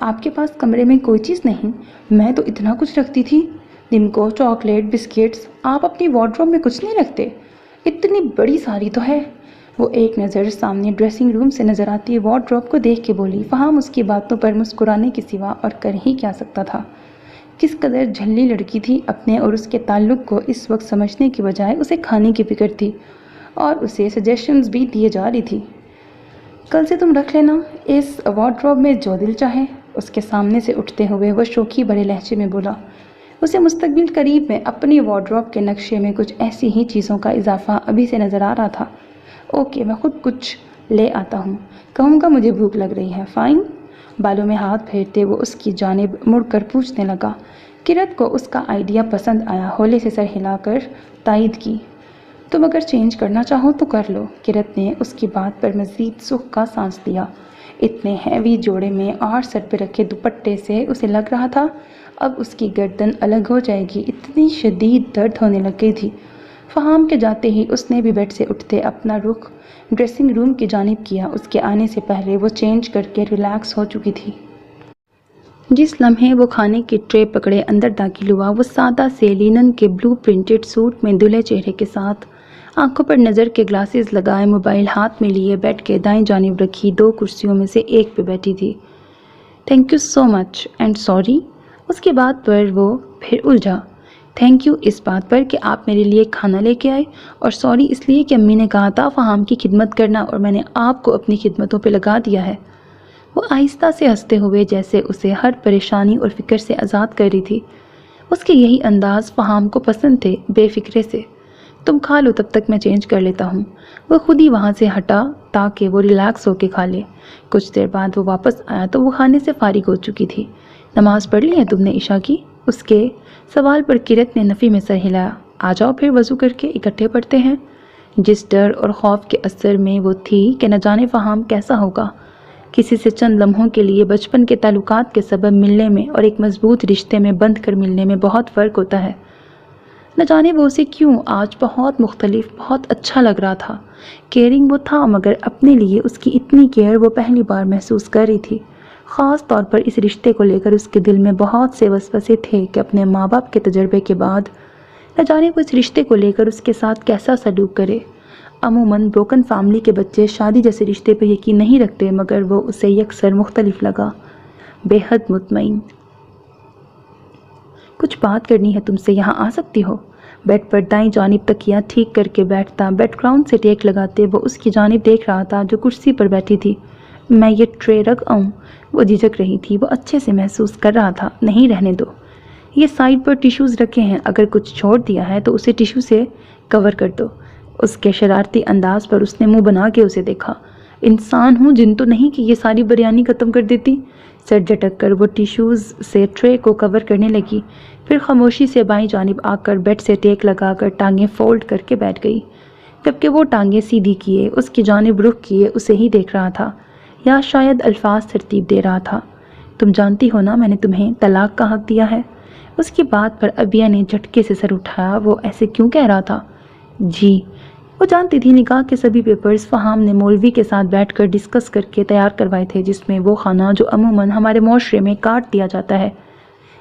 آپ کے پاس کمرے میں کوئی چیز نہیں؟ میں تو اتنا کچھ رکھتی تھی، دن کو چاکلیٹ بسکٹس، آپ اپنی وارڈروب میں کچھ نہیں رکھتے؟ اتنی بڑی ساری تو ہے۔ وہ ایک نظر سامنے ڈریسنگ روم سے نظر آتی وارڈروب کو دیکھ کے بولی۔ فہام اس کی باتوں پر مسکرانے کے سوا اور کر ہی کیا سکتا تھا؟ کس قدر جھلی لڑکی تھی، اپنے اور اس کے تعلق کو اس وقت سمجھنے کی بجائے اسے کھانے کی فکر تھی اور اسے سجیشنز بھی دیے جا رہی تھی۔ کل سے تم رکھ لینا اس وارڈروب میں جو دل چاہے، اس کے سامنے سے اٹھتے ہوئے وہ شوخی بھرے لہجے میں بولا۔ اسے مستقبل قریب میں اپنی وارڈروب کے نقشے میں کچھ ایسی ہی چیزوں کا اضافہ ابھی سے نظر آ رہا تھا۔ اوکے، میں خود کچھ لے آتا ہوں، کہوں گا مجھے بھوک لگ رہی ہے۔ فائن۔ بالوں میں ہاتھ پھیرتے وہ اس کی جانب مڑ کر پوچھنے لگا۔ کرت کو اس کا آئیڈیا پسند آیا، ہولے سے سر ہلا کر تائید کی۔ تم اگر چینج کرنا چاہو تو کر لو۔ کرت نے اس کی بات پر مزید سکھ کا سانس لیا۔ اتنے ہیوی جوڑے میں اور سر پہ رکھے دوپٹے سے اسے لگ رہا تھا اب اس کی گردن الگ ہو جائے گی، اتنی شدید درد ہونے لگ گئی تھی۔ فہام کے جاتے ہی اس نے بھی بیڈ سے اٹھتے اپنا رخ ڈریسنگ روم کی جانب کیا۔ اس کے آنے سے پہلے وہ چینج کر کے ریلیکس ہو چکی تھی۔ جس لمحے وہ کھانے کی ٹرے پکڑے اندر داخل ہوا، وہ سادہ سے لینن کے بلو پرنٹڈ سوٹ میں دھلے چہرے کے ساتھ، آنکھوں پر نظر کے گلاسز لگائے، موبائل ہاتھ میں لیے بیڈ کے دائیں جانب رکھی دو کرسیوں میں سے ایک پہ بیٹھی تھی۔ Thank you so much and sorry. اس کی بات پر وہ پھر الجھا۔ تھینک یو اس بات پر کہ آپ میرے لیے کھانا لے کے آئے، اور سوری اس لیے کہ امی نے کہا تھا فہام کی خدمت کرنا اور میں نے آپ کو اپنی خدمتوں پہ لگا دیا ہے۔ وہ آہستہ سے ہنستے ہوئے جیسے اسے ہر پریشانی اور فکر سے آزاد کر رہی تھی۔ اس کے یہی انداز فہام کو پسند تھے، بے فکرے سے۔ تم کھا لو، تب تک میں چینج کر لیتا ہوں۔ وہ خود ہی وہاں سے ہٹا تاکہ وہ ریلیکس ہو کے کھا لے۔ کچھ دیر بعد وہ واپس آیا تو وہ کھانے سے فارغ ہو چکی تھی۔ نماز پڑھ لی ہے تم نے عشاء کی؟ اس کے سوال پر کرت نے نفی میں سر ہلایا۔ آ جاؤ پھر وضو کر کے اکٹھے پڑھتے ہیں۔ جس ڈر اور خوف کے اثر میں وہ تھی کہ نہ جانے فہام کیسا ہوگا۔ کسی سے چند لمحوں کے لیے بچپن کے تعلقات کے سبب ملنے میں اور ایک مضبوط رشتے میں بندھ کر ملنے میں بہت فرق ہوتا ہے۔ نہ جانے وہ اسے کیوں آج بہت مختلف، بہت اچھا لگ رہا تھا۔ کیئرنگ وہ تھا، مگر اپنے لیے اس کی اتنی کیئر وہ پہلی بار محسوس کر رہی تھی۔ خاص طور پر اس رشتے کو لے کر اس کے دل میں بہت سے وسوسے تھے کہ اپنے ماں باپ کے تجربے کے بعد نہ جانے وہ اس رشتے کو لے کر اس کے ساتھ کیسا سلوک کرے۔ عموماً بروکن فیملی کے بچے شادی جیسے رشتے پہ یقین نہیں رکھتے، مگر وہ اسے یکسر مختلف لگا۔ بے حد مطمئن۔ کچھ بات کرنی ہے تم سے، یہاں آ سکتی ہو؟ بیڈ پر دائیں جانب تکیہ ٹھیک کر کے بیٹھتا بیڈ گراؤنڈ سے ٹیک لگاتے وہ اس کی جانب دیکھ رہا تھا جو کرسی پر بیٹھی تھی۔ میں یہ ٹرے رکھ آؤں؟ وہ جھجک رہی تھی، وہ اچھے سے محسوس کر رہا تھا۔ نہیں، رہنے دو، یہ سائڈ پر ٹیشوز رکھے ہیں، اگر کچھ چھوڑ دیا ہے تو اسے ٹیشو سے کور کر دو۔ اس کے شرارتی انداز پر اس نے منہ بنا کے اسے دیکھا۔ انسان ہوں جن تو نہیں کہ یہ ساری بریانی ختم کر دیتی۔ سر جھٹک کر وہ ٹیشوز سے ٹرے کو کور کرنے لگی، پھر خاموشی سے بائیں جانب آ کر بیڈ سے ٹیک لگا کر ٹانگیں فولڈ کر کے بیٹھ گئی۔ جبکہ وہ ٹانگیں سیدھی کیے اس کی جانب رخ کیے اسے ہی دیکھ رہا تھا، یا شاید الفاظ ترتیب دے رہا تھا۔ تم جانتی ہو نا میں نے تمہیں طلاق کا حق دیا ہے؟ اس کی بات پر ابیہ نے جھٹکے سے سر اٹھایا۔ وہ ایسے کیوں کہہ رہا تھا؟ جی، وہ جانتی تھی نکاح کے سبھی پیپرز فہام نے مولوی کے ساتھ بیٹھ کر ڈسکس کر کے تیار کروائے تھے، جس میں وہ خانہ جو عموماً ہمارے معاشرے میں کاٹ دیا جاتا ہے،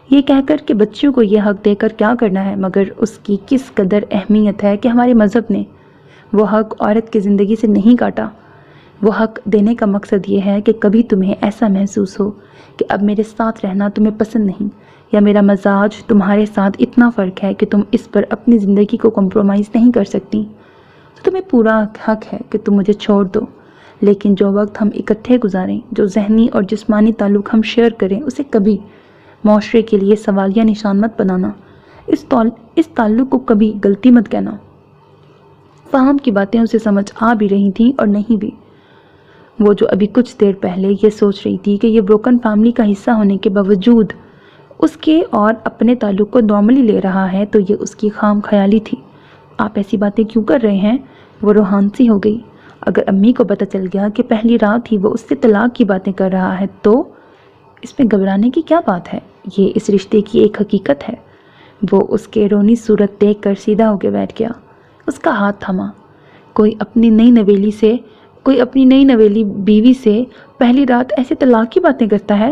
یہ کہہ کر کہ بچیوں کو یہ حق دے کر کیا کرنا ہے، مگر اس کی کس قدر اہمیت ہے کہ ہمارے مذہب نے وہ حق عورت کی زندگی سے نہیں کاٹا۔ وہ حق دینے کا مقصد یہ ہے کہ کبھی تمہیں ایسا محسوس ہو کہ اب میرے ساتھ رہنا تمہیں پسند نہیں، یا میرا مزاج تمہارے ساتھ اتنا فرق ہے کہ تم اس پر اپنی زندگی کو کمپرومائز نہیں کر سکتی، تو تمہیں پورا حق ہے کہ تم مجھے چھوڑ دو۔ لیکن جو وقت ہم اکٹھے گزاریں، جو ذہنی اور جسمانی تعلق ہم شیئر کریں، اسے کبھی معاشرے کے لیے سوالیہ نشان مت بنانا۔ اس تعلق کو کبھی غلطی مت کہنا۔ فہام کی باتیں اسے سمجھ آ بھی رہی تھیں اور نہیں بھی۔ وہ جو ابھی کچھ دیر پہلے یہ سوچ رہی تھی کہ یہ بروکن فیملی کا حصہ ہونے کے باوجود اس کے اور اپنے تعلق کو نارملی لے رہا ہے، تو یہ اس کی خام خیالی تھی۔ آپ ایسی باتیں کیوں کر رہے ہیں؟ وہ روحان سی ہو گئی۔ اگر امی کو پتہ چل گیا کہ پہلی رات ہی وہ اس سے طلاق کی باتیں کر رہا ہے تو اس میں گھبرانے کی کیا بات ہے؟ یہ اس رشتے کی ایک حقیقت ہے۔ وہ اس کے رونی صورت دیکھ کر سیدھا ہو کے بیٹھ گیا، اس کا ہاتھ تھما۔ کوئی اپنی نئی نویلی بیوی سے پہلی رات ایسے طلاق کی باتیں کرتا ہے؟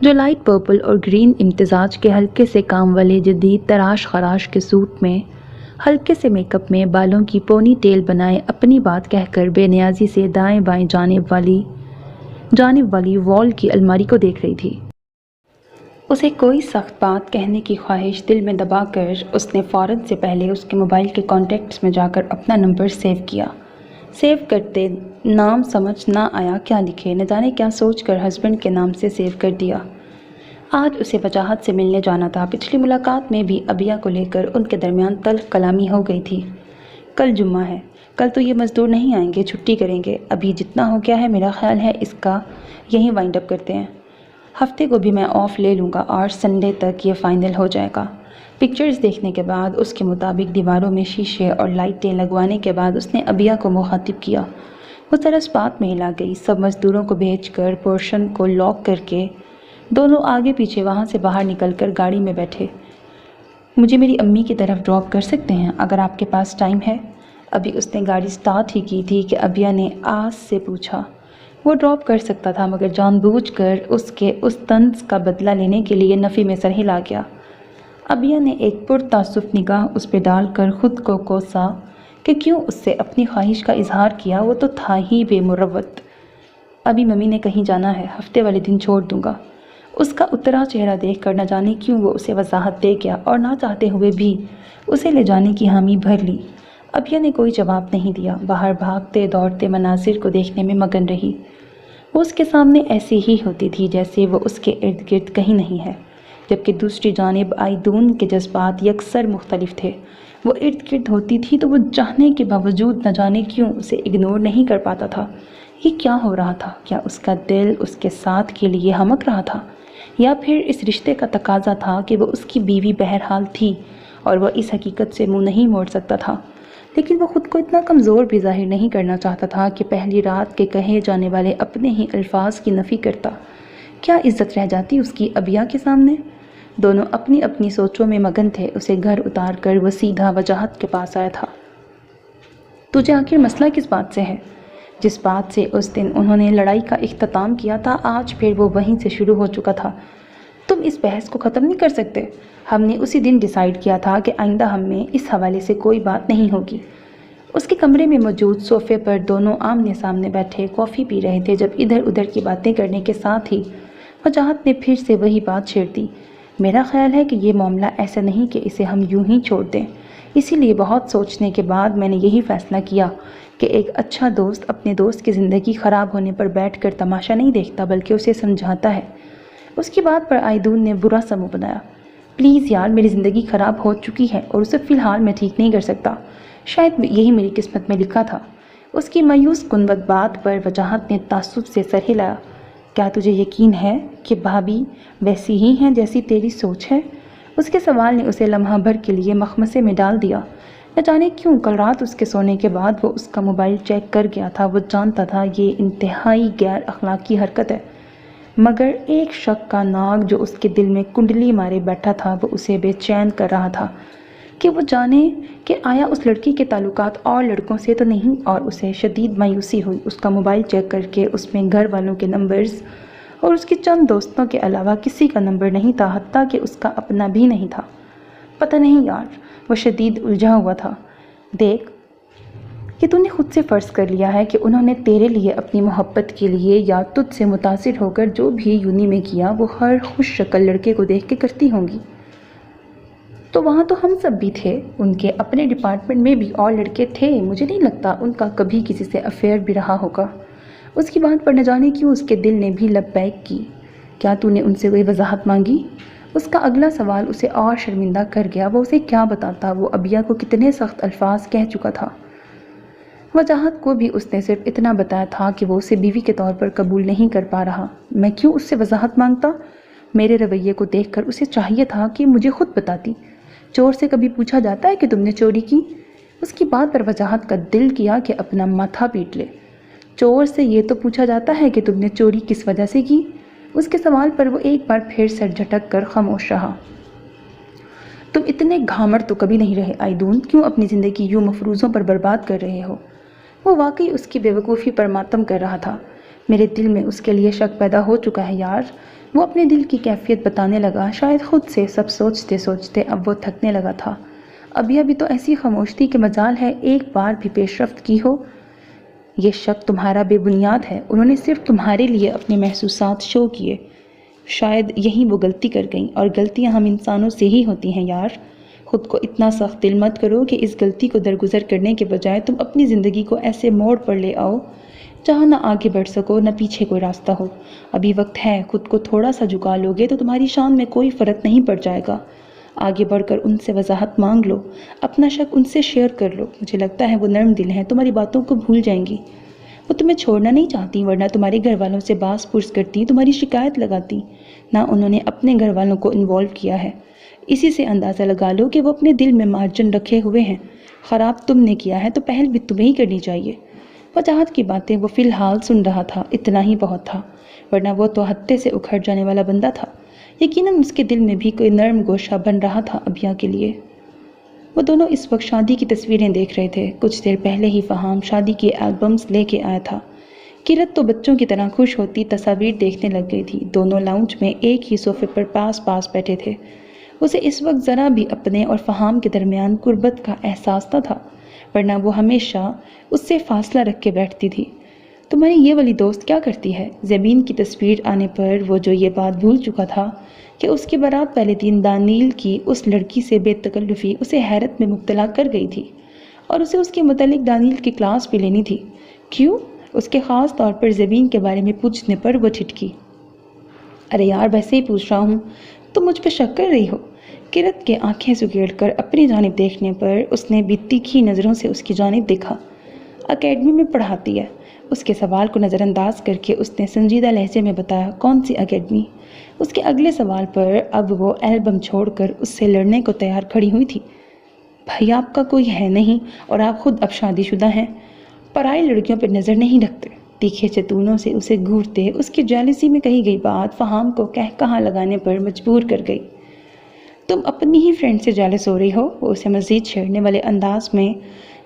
جو لائٹ پرپل اور گرین امتزاج کے ہلکے سے کام والے جدید تراش خراش کے سوٹ میں، ہلکے سے میک اپ میں، بالوں کی پونی ٹیل بنائے اپنی بات کہہ کر بے نیازی سے دائیں بائیں جانب والی وال کی الماری کو دیکھ رہی تھی۔ اسے کوئی سخت بات کہنے کی خواہش دل میں دبا کر اس نے فوراً سے پہلے اس کے موبائل کے کانٹیکٹس میں جا کر اپنا نمبر سیو کیا۔ سیو کرتے نام سمجھ نہ آیا کیا لکھے، نہ جانے کیا سوچ کر ہسبینڈ کے نام سے سیو کر دیا۔ آج اسے وجاہت سے ملنے جانا تھا۔ پچھلی ملاقات میں بھی ابیہ کو لے کر ان کے درمیان تلخ کلامی ہو گئی تھی۔ کل جمعہ ہے، کل تو یہ مزدور نہیں آئیں گے، چھٹی کریں گے۔ ابھی جتنا ہو گیا ہے میرا خیال ہے اس کا یہیں وائنڈ اپ کرتے ہیں۔ ہفتے کو بھی میں آف لے لوں گا اور سنڈے تک یہ فائنل ہو جائے گا۔ پکچرز دیکھنے کے بعد، اس کے مطابق دیواروں میں شیشے اور لائٹیں لگوانے کے بعد اس نے ابیہ کو مخاطب کیا۔ وہ سرس بات میں ہلا گئی۔ سب مزدوروں کو بھیج کر پورشن کو لاک کر کے دونوں آگے پیچھے وہاں سے باہر نکل کر گاڑی میں بیٹھے۔ مجھے میری امی کی طرف ڈراپ کر سکتے ہیں اگر آپ کے پاس ٹائم ہے؟ ابھی اس نے گاڑی سٹارٹ ہی کی تھی کہ ابیہ نے آس سے پوچھا۔ وہ ڈراپ کر سکتا تھا مگر جان بوجھ کر اس کے اس طنز کا بدلہ لینے کے لیے نفی میں سر ہلا گیا۔ ابیہ نے ایک پرتعصب نگاہ اس پہ ڈال کر خود کو کوسا کہ کیوں اس سے اپنی خواہش کا اظہار کیا، وہ تو تھا ہی بے مروت۔ ابھی ممی نے کہیں جانا ہے، ہفتے والے دن چھوڑ دوں گا۔ اس کا اترا چہرہ دیکھ کر نہ جانے کیوں وہ اسے وضاحت دے گیا اور نہ چاہتے ہوئے بھی اسے لے جانے کی حامی بھر لی۔ ابیہ نے کوئی جواب نہیں دیا، باہر بھاگتے دوڑتے مناظر کو دیکھنے میں مگن رہی۔ وہ اس کے سامنے ایسی ہی ہوتی تھی جیسے وہ اس کے ارد گرد کہیں نہیں ہے، جبکہ دوسری جانب آئیدون کے جذبات یکسر مختلف تھے۔ وہ ارد گرد ہوتی تھی تو وہ چاہنے کے باوجود نہ جانے کیوں اسے اگنور نہیں کر پاتا تھا۔ یہ کیا ہو رہا تھا؟ کیا اس کا دل اس کے ساتھ کے لیے ہمک رہا تھا، یا پھر اس رشتے کا تقاضا تھا کہ وہ اس کی بیوی بہرحال تھی اور وہ اس حقیقت سے منہ نہیں موڑ سکتا تھا؟ لیکن وہ خود کو اتنا کمزور بھی ظاہر نہیں کرنا چاہتا تھا کہ پہلی رات کے کہے جانے والے اپنے ہی الفاظ کی نفی کرتا۔ کیا عزت رہ جاتی اس کی ابیہ کے سامنے؟ دونوں اپنی اپنی سوچوں میں مگن تھے۔ اسے گھر اتار کر وہ سیدھا وجاہت کے پاس آیا تھا۔ تجھے آخر مسئلہ کس بات سے ہے؟ جس بات سے اس دن انہوں نے لڑائی کا اختتام کیا تھا، آج پھر وہ وہیں سے شروع ہو چکا تھا۔ تم اس بحث کو ختم نہیں کر سکتے؟ ہم نے اسی دن ڈیسائیڈ کیا تھا کہ آئندہ ہم میں اس حوالے سے کوئی بات نہیں ہوگی۔ اس کے کمرے میں موجود صوفے پر دونوں آمنے سامنے بیٹھے کافی پی رہے تھے جب ادھر ادھر کی باتیں کرنے کے ساتھ ہی وجاہت نے پھر سے وہی بات چھیڑ دی۔ میرا خیال ہے کہ یہ معاملہ ایسا نہیں کہ اسے ہم یوں ہی چھوڑ دیں۔ اسی لیے بہت سوچنے کے بعد میں نے یہی فیصلہ کیا کہ ایک اچھا دوست اپنے دوست کی زندگی خراب ہونے پر بیٹھ کر تماشا نہیں دیکھتا بلکہ اسے سمجھاتا ہے۔ اس کی بات پر آئیدون نے برا سا منہ بنایا۔ پلیز یار، میری زندگی خراب ہو چکی ہے اور اسے فی الحال میں ٹھیک نہیں کر سکتا۔ شاید یہی میری قسمت میں لکھا تھا۔ اس کی مایوس کن بات پر وجاہت نے تعصب سے سر ہلایا۔ کیا تجھے یقین ہے کہ بھابی ویسی ہی ہیں جیسی تیری سوچ ہے؟ اس کے سوال نے اسے لمحہ بھر کے لیے مخمصے میں ڈال دیا۔ نہ جانے کیوں کل رات اس کے سونے کے بعد وہ اس کا موبائل چیک کر گیا تھا۔ وہ جانتا تھا یہ انتہائی غیر اخلاقی حرکت ہے، مگر ایک شک کا ناگ جو اس کے دل میں کنڈلی مارے بیٹھا تھا وہ اسے بے چین کر رہا تھا کہ وہ جانے کہ آیا اس لڑکی کے تعلقات اور لڑکوں سے تو نہیں، اور اسے شدید مایوسی ہوئی۔ اس کا موبائل چیک کر کے اس میں گھر والوں کے نمبرز اور اس کے چند دوستوں کے علاوہ کسی کا نمبر نہیں تھا، حتیٰ کہ اس کا اپنا بھی نہیں تھا۔ پتہ نہیں یار، وہ شدید الجھا ہوا تھا۔ دیکھ، کہ تو نے خود سے فرض کر لیا ہے کہ انہوں نے تیرے لیے اپنی محبت کے لیے یا تجھ سے متاثر ہو کر جو بھی یونی میں کیا وہ ہر خوش شکل لڑکے کو دیکھ کے کرتی ہوں گی۔ تو وہاں تو ہم سب بھی تھے، ان کے اپنے ڈپارٹمنٹ میں بھی اور لڑکے تھے، مجھے نہیں لگتا ان کا کبھی کسی سے افیئر بھی رہا ہوگا۔ اس کی بات پر نہ جانے کیوں اس کے دل نے بھی لبیک کی۔ کیا تو نے ان سے کوئی وضاحت مانگی؟ اس کا اگلا سوال اسے اور شرمندہ کر گیا۔ وہ اسے کیا بتاتا، وہ ابیہ کو کتنے سخت الفاظ کہہ چکا تھا۔ وجاہت کو بھی اس نے صرف اتنا بتایا تھا کہ وہ اسے بیوی کے طور پر قبول نہیں کر پا رہا۔ میں کیوں اس سے وضاحت مانگتا؟ میرے رویے کو دیکھ کر اسے چاہیے تھا کہ مجھے خود بتاتی۔ چور سے کبھی پوچھا جاتا ہے کہ تم نے چوری کی؟ اس کی بات پر وجاہت کا دل کیا کہ اپنا ماتھا پیٹ لے۔ چور سے یہ تو پوچھا جاتا ہے کہ تم نے چوری کس وجہ سے کی؟ اس کے سوال پر وہ ایک بار پھر سر جھٹک کر خاموش رہا۔ تم اتنے گھامڑ تو کبھی نہیں رہے آئیدون، کیوں اپنی زندگی یوں مفروضوں پر برباد کر رہے ہو؟ وہ واقعی اس کی بے وقوفی پر ماتم کر رہا تھا۔ میرے دل میں اس کے لیے شک پیدا ہو چکا ہے یار، وہ اپنے دل کی کیفیت بتانے لگا، شاید خود سے سب سوچتے سوچتے اب وہ تھکنے لگا تھا۔ ابھی تو ایسی خاموش تھی کہ مجال ہے ایک بار بھی پیش رفت کی ہو۔ یہ شک تمہارا بے بنیاد ہے، انہوں نے صرف تمہارے لیے اپنے محسوسات شو کیے۔ شاید یہی وہ غلطی کر گئیں، اور غلطیاں ہم انسانوں سے ہی ہوتی ہیں یار۔ خود کو اتنا سخت دل مت کرو کہ اس غلطی کو درگزر کرنے کے بجائے تم اپنی زندگی کو ایسے موڑ پر لے آؤ جہاں نہ آگے بڑھ سکو نہ پیچھے کوئی راستہ ہو۔ ابھی وقت ہے، خود کو تھوڑا سا جھکا لوگے تو تمہاری شان میں کوئی فرق نہیں پڑ جائے گا۔ آگے بڑھ کر ان سے وضاحت مانگ لو، اپنا شک ان سے شیئر کر لو۔ مجھے لگتا ہے وہ نرم دل ہیں، تمہاری باتوں کو بھول جائیں گی۔ وہ تمہیں چھوڑنا نہیں چاہتی، ورنہ تمہارے گھر والوں سے باس پرس کرتی، تمہاری شکایت لگاتی۔ نہ انہوں نے اپنے گھر والوں کو انوالو کیا ہے۔ اسی سے اندازہ لگا لو کہ وہ اپنے دل میں مارجن رکھے ہوئے ہیں۔ خراب تم نے کیا ہے تو پہل بھی تمہیں ہی کرنی چاہیے۔ وجاہت کی باتیں وہ فی الحال سن رہا تھا، اتنا ہی بہت تھا، ورنہ وہ تو ہتے سے اکھڑ جانے والا بندہ تھا۔ یقیناً اس کے دل میں بھی کوئی نرم گوشہ بن رہا تھا ابیا کے لیے۔ وہ دونوں اس وقت شادی کی تصویریں دیکھ رہے تھے۔ کچھ دیر پہلے ہی فہام شادی کے البمز لے کے آیا تھا۔ کرت تو بچوں کی طرح خوش ہوتی تصاویر دیکھنے لگ گئی تھی۔ دونوں لاؤنج میں ایک ہی صوفے پر پاس پاس بیٹھے تھے۔ اسے اس وقت ذرا بھی اپنے اور فہام کے درمیان قربت کا احساس نہ تھا، ورنہ وہ ہمیشہ اس سے فاصلہ رکھ کے بیٹھتی تھی۔ تمہاری یہ والی دوست کیا کرتی ہے؟ زمین کی تصویر آنے پر وہ جو یہ بات بھول چکا تھا کہ اس کی بارات پہلے دن دانیل کی اس لڑکی سے بے تکلفی اسے حیرت میں مبتلا کر گئی تھی، اور اسے اس کے متعلق دانیل کی کلاس بھی لینی تھی۔ کیوں؟ اس کے خاص طور پر زمین کے بارے میں پوچھنے پر وہ ٹھٹکی۔ ارے یار ویسے ہی پوچھ رہا ہوں، تم مجھ پہ شک کر رہی ہو؟ کرت کے آنکھیں سکیڑ کر اپنی جانب دیکھنے پر اس نے بھی تیکھی نظروں سے اس کی جانب دیکھا۔ اکیڈمی میں پڑھاتی ہے۔ اس کے سوال کو نظر انداز کر کے اس نے سنجیدہ لہجے میں بتایا، کون سی اکیڈمی؟ اس کے اگلے سوال پر اب وہ البم چھوڑ کر اس سے لڑنے کو تیار کھڑی ہوئی تھی۔ بھائی آپ کا کوئی ہے نہیں، اور آپ خود اب شادی شدہ ہیں، پرائی لڑکیوں پر نظر نہیں رکھتے۔ تیکھے چتونوں سے اسے گھورتے اس کی جیلسی میں کہی گئی بات فہام کو کہا لگانے پر مجبور کر گئی۔ تم اپنی ہی فرینڈ سے جیلس ہو رہی ہو؟ وہ اسے مزید چھیڑنے والے انداز میں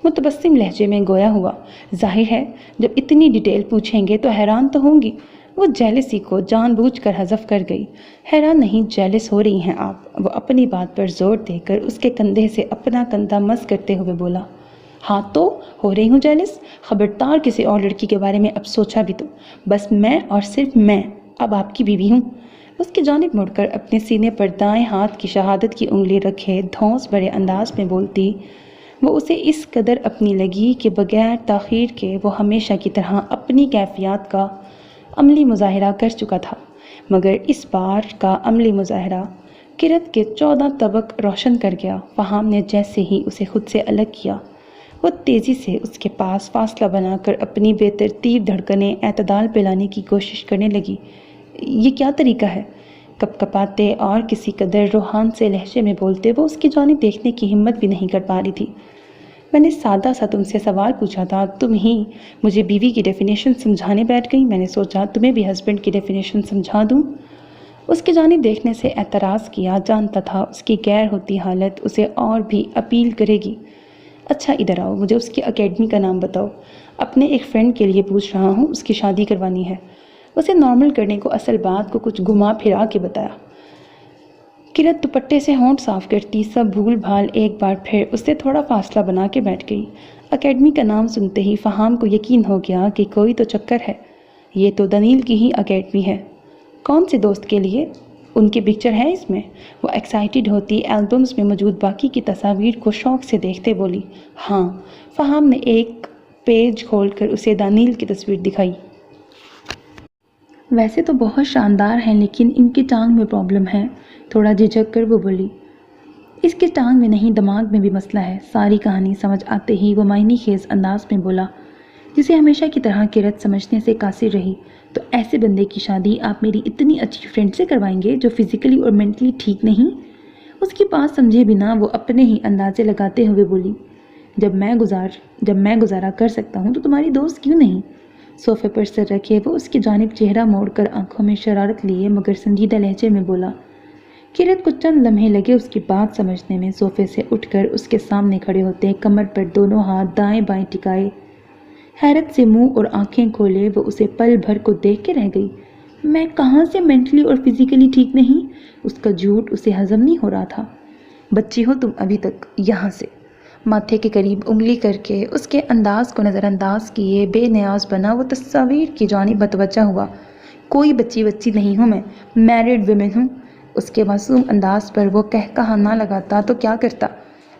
متبسم لہجے میں گویا ہوا۔ ظاہر ہے جب اتنی ڈیٹیل پوچھیں گے تو حیران تو ہوں گی۔ وہ جیلسی کو جان بوجھ کر حذف کر گئی۔ حیران نہیں، جیلس ہو رہی ہیں آپ۔ وہ اپنی بات پر زور دے کر اس کے کندھے سے اپنا کندھا مس کرتے ہوئے بولا۔ ہاں تو ہو رہی ہوں جیلس؟ خبردار کسی اور لڑکی کے بارے میں اب سوچا بھی تو، بس میں اور صرف میں اب آپ کی بیوی ہوں۔ اس کی جانب مڑ کر اپنے سینے پر دائیں ہاتھ کی شہادت کی انگلی رکھے دھونس بڑے انداز میں بولتی، وہ اسے اس قدر اپنی لگی کہ بغیر تاخیر کے وہ ہمیشہ کی طرح اپنی کیفیات کا عملی مظاہرہ کر چکا تھا، مگر اس بار کا عملی مظاہرہ کرت کے 14 طبق روشن کر گیا۔ فہام نے جیسے ہی اسے خود سے الگ کیا، وہ تیزی سے اس کے پاس فاصلہ بنا کر اپنی بے ترتیب دھڑکنیں اعتدال پہ لانے کی کوشش کرنے لگی۔ یہ کیا طریقہ ہے؟ کپ کپاتے اور کسی قدر روحان سے لہجے میں بولتے وہ اس کی جانب دیکھنے کی ہمت بھی نہیں کر پا رہی تھی۔ میں نے سادہ سا تم سے سوال پوچھا تھا، تم ہی مجھے بیوی کی ڈیفینیشن سمجھانے بیٹھ گئی۔ میں نے سوچا تمہیں بھی ہسبینڈ کی ڈیفینیشن سمجھا دوں۔ اس کی جانب دیکھنے سے اعتراض کیا، جانتا تھا اس کی غیر ہوتی حالت اسے اور بھی اپیل کرے گی۔ اچھا ادھر آؤ، مجھے اس کی اکیڈمی کا نام بتاؤ۔ اپنے ایک فرینڈ کے لیے پوچھ رہا ہوں، اس کی شادی کروانی ہے۔ اسے نارمل کرنے کو اصل بات کو کچھ گھما پھرا کے بتایا۔ کرت دوپٹے سے ہونٹ صاف کرتی سب بھول بھال ایک بار پھر اس سے تھوڑا فاصلہ بنا کے بیٹھ گئی۔ اکیڈمی کا نام سنتے ہی فہام کو یقین ہو گیا کہ کوئی تو چکر ہے، یہ تو دنیل کی ہی اکیڈمی ہے۔ کون سے دوست کے لیے؟ ان کی پکچر ہے اس میں؟ وہ ایکسائٹیڈ ہوتی البمز میں موجود باقی کی تصاویر کو شوق سے دیکھتے بولی۔ ہاں، فہام نے ایک پیج کھول کر اسے دانیل کی تصویر دکھائی۔ ویسے تو بہت شاندار ہیں، لیکن ان کی ٹانگ میں پرابلم ہے۔ تھوڑا جھجک کر وہ بولی۔ اس کی ٹانگ میں نہیں، دماغ میں بھی مسئلہ ہے۔ ساری کہانی سمجھ آتے ہی وہ معنی خیز انداز میں بولا، جسے ہمیشہ کی طرح کرت سمجھنے سے قاصر رہی۔ تو ایسے بندے کی شادی آپ میری اتنی اچھی فرینڈ سے کروائیں گے جو فزیکلی اور مینٹلی ٹھیک نہیں؟ اس کی بات سمجھے بنا وہ اپنے ہی اندازے لگاتے ہوئے بولی، جب میں گزارا کر سکتا ہوں تو تمہاری دوست کیوں نہیں؟ صوفے پر سر رکھے وہ اس کی جانب چہرہ موڑ کر آنکھوں میں شرارت لیے مگر سنجیدہ لہجے میں بولا۔ کرت کو چند لمحے لگے اس کی بات سمجھنے میں۔ صوفے سے اٹھ کر اس کے سامنے کھڑے ہوتے کمر پر دونوں ہاتھ دائیں بائیں ٹکائے حیرت سے منہ اور آنکھیں کھولے وہ اسے پل بھر کو دیکھ کے رہ گئی۔ میں کہاں سے مینٹلی اور فزیکلی ٹھیک نہیں؟ اس کا جھوٹ اسے ہضم نہیں ہو رہا تھا۔ بچی ہو تم ابھی تک، یہاں سے۔ ماتھے کے قریب انگلی کر کے اس کے انداز کو نظر انداز کیے بے نیاز بنا وہ تصاویر کی جانب متوجہ ہوا۔ کوئی بچی نہیں ہوں میں، میرڈ ویمن ہوں۔ اس کے معصوم انداز پر وہ کہا نہ لگاتا تو کیا کرتا؟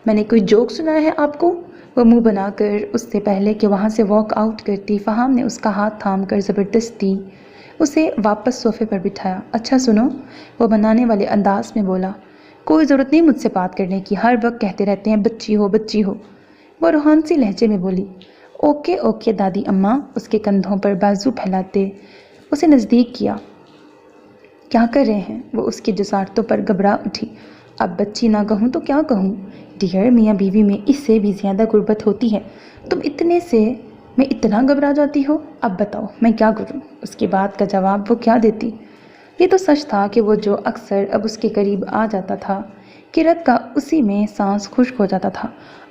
میں نے کوئی جوک سنایا ہے آپ کو؟ وہ منہ بنا کر اس سے پہلے کہ وہاں سے واک آؤٹ کرتی، فہام نے اس کا ہاتھ تھام کر زبردستی اسے واپس صوفے پر بٹھایا۔ اچھا سنو، وہ بنانے والے انداز میں بولا، کوئی ضرورت نہیں مجھ سے بات کرنے کی، ہر وقت کہتے رہتے ہیں بچی ہو بچی ہو۔ وہ روحانسی لہجے میں بولی، اوکے اوکے دادی اماں، اس کے کندھوں پر بازو پھیلاتے اسے نزدیک کیا۔ کیا کر رہے ہیں؟ وہ اس کی جسارتوں پر گھبرا اٹھی۔ اب بچی نہ کہوں تو کیا کہوں؟ ڈیئر، میاں بیوی میں اس سے بھی زیادہ غربت ہوتی ہے، تم اتنے سے میں اتنا گھبرا جاتی ہو؟ اب بتاؤ میں کیا کروں؟ اس کی بات کا جواب وہ کیا دیتی؟ یہ تو سچ تھا کہ وہ جو اکثر اب اس کے قریب آ جاتا تھا، قرت کا اسی میں سانس خشک ہو جاتا تھا۔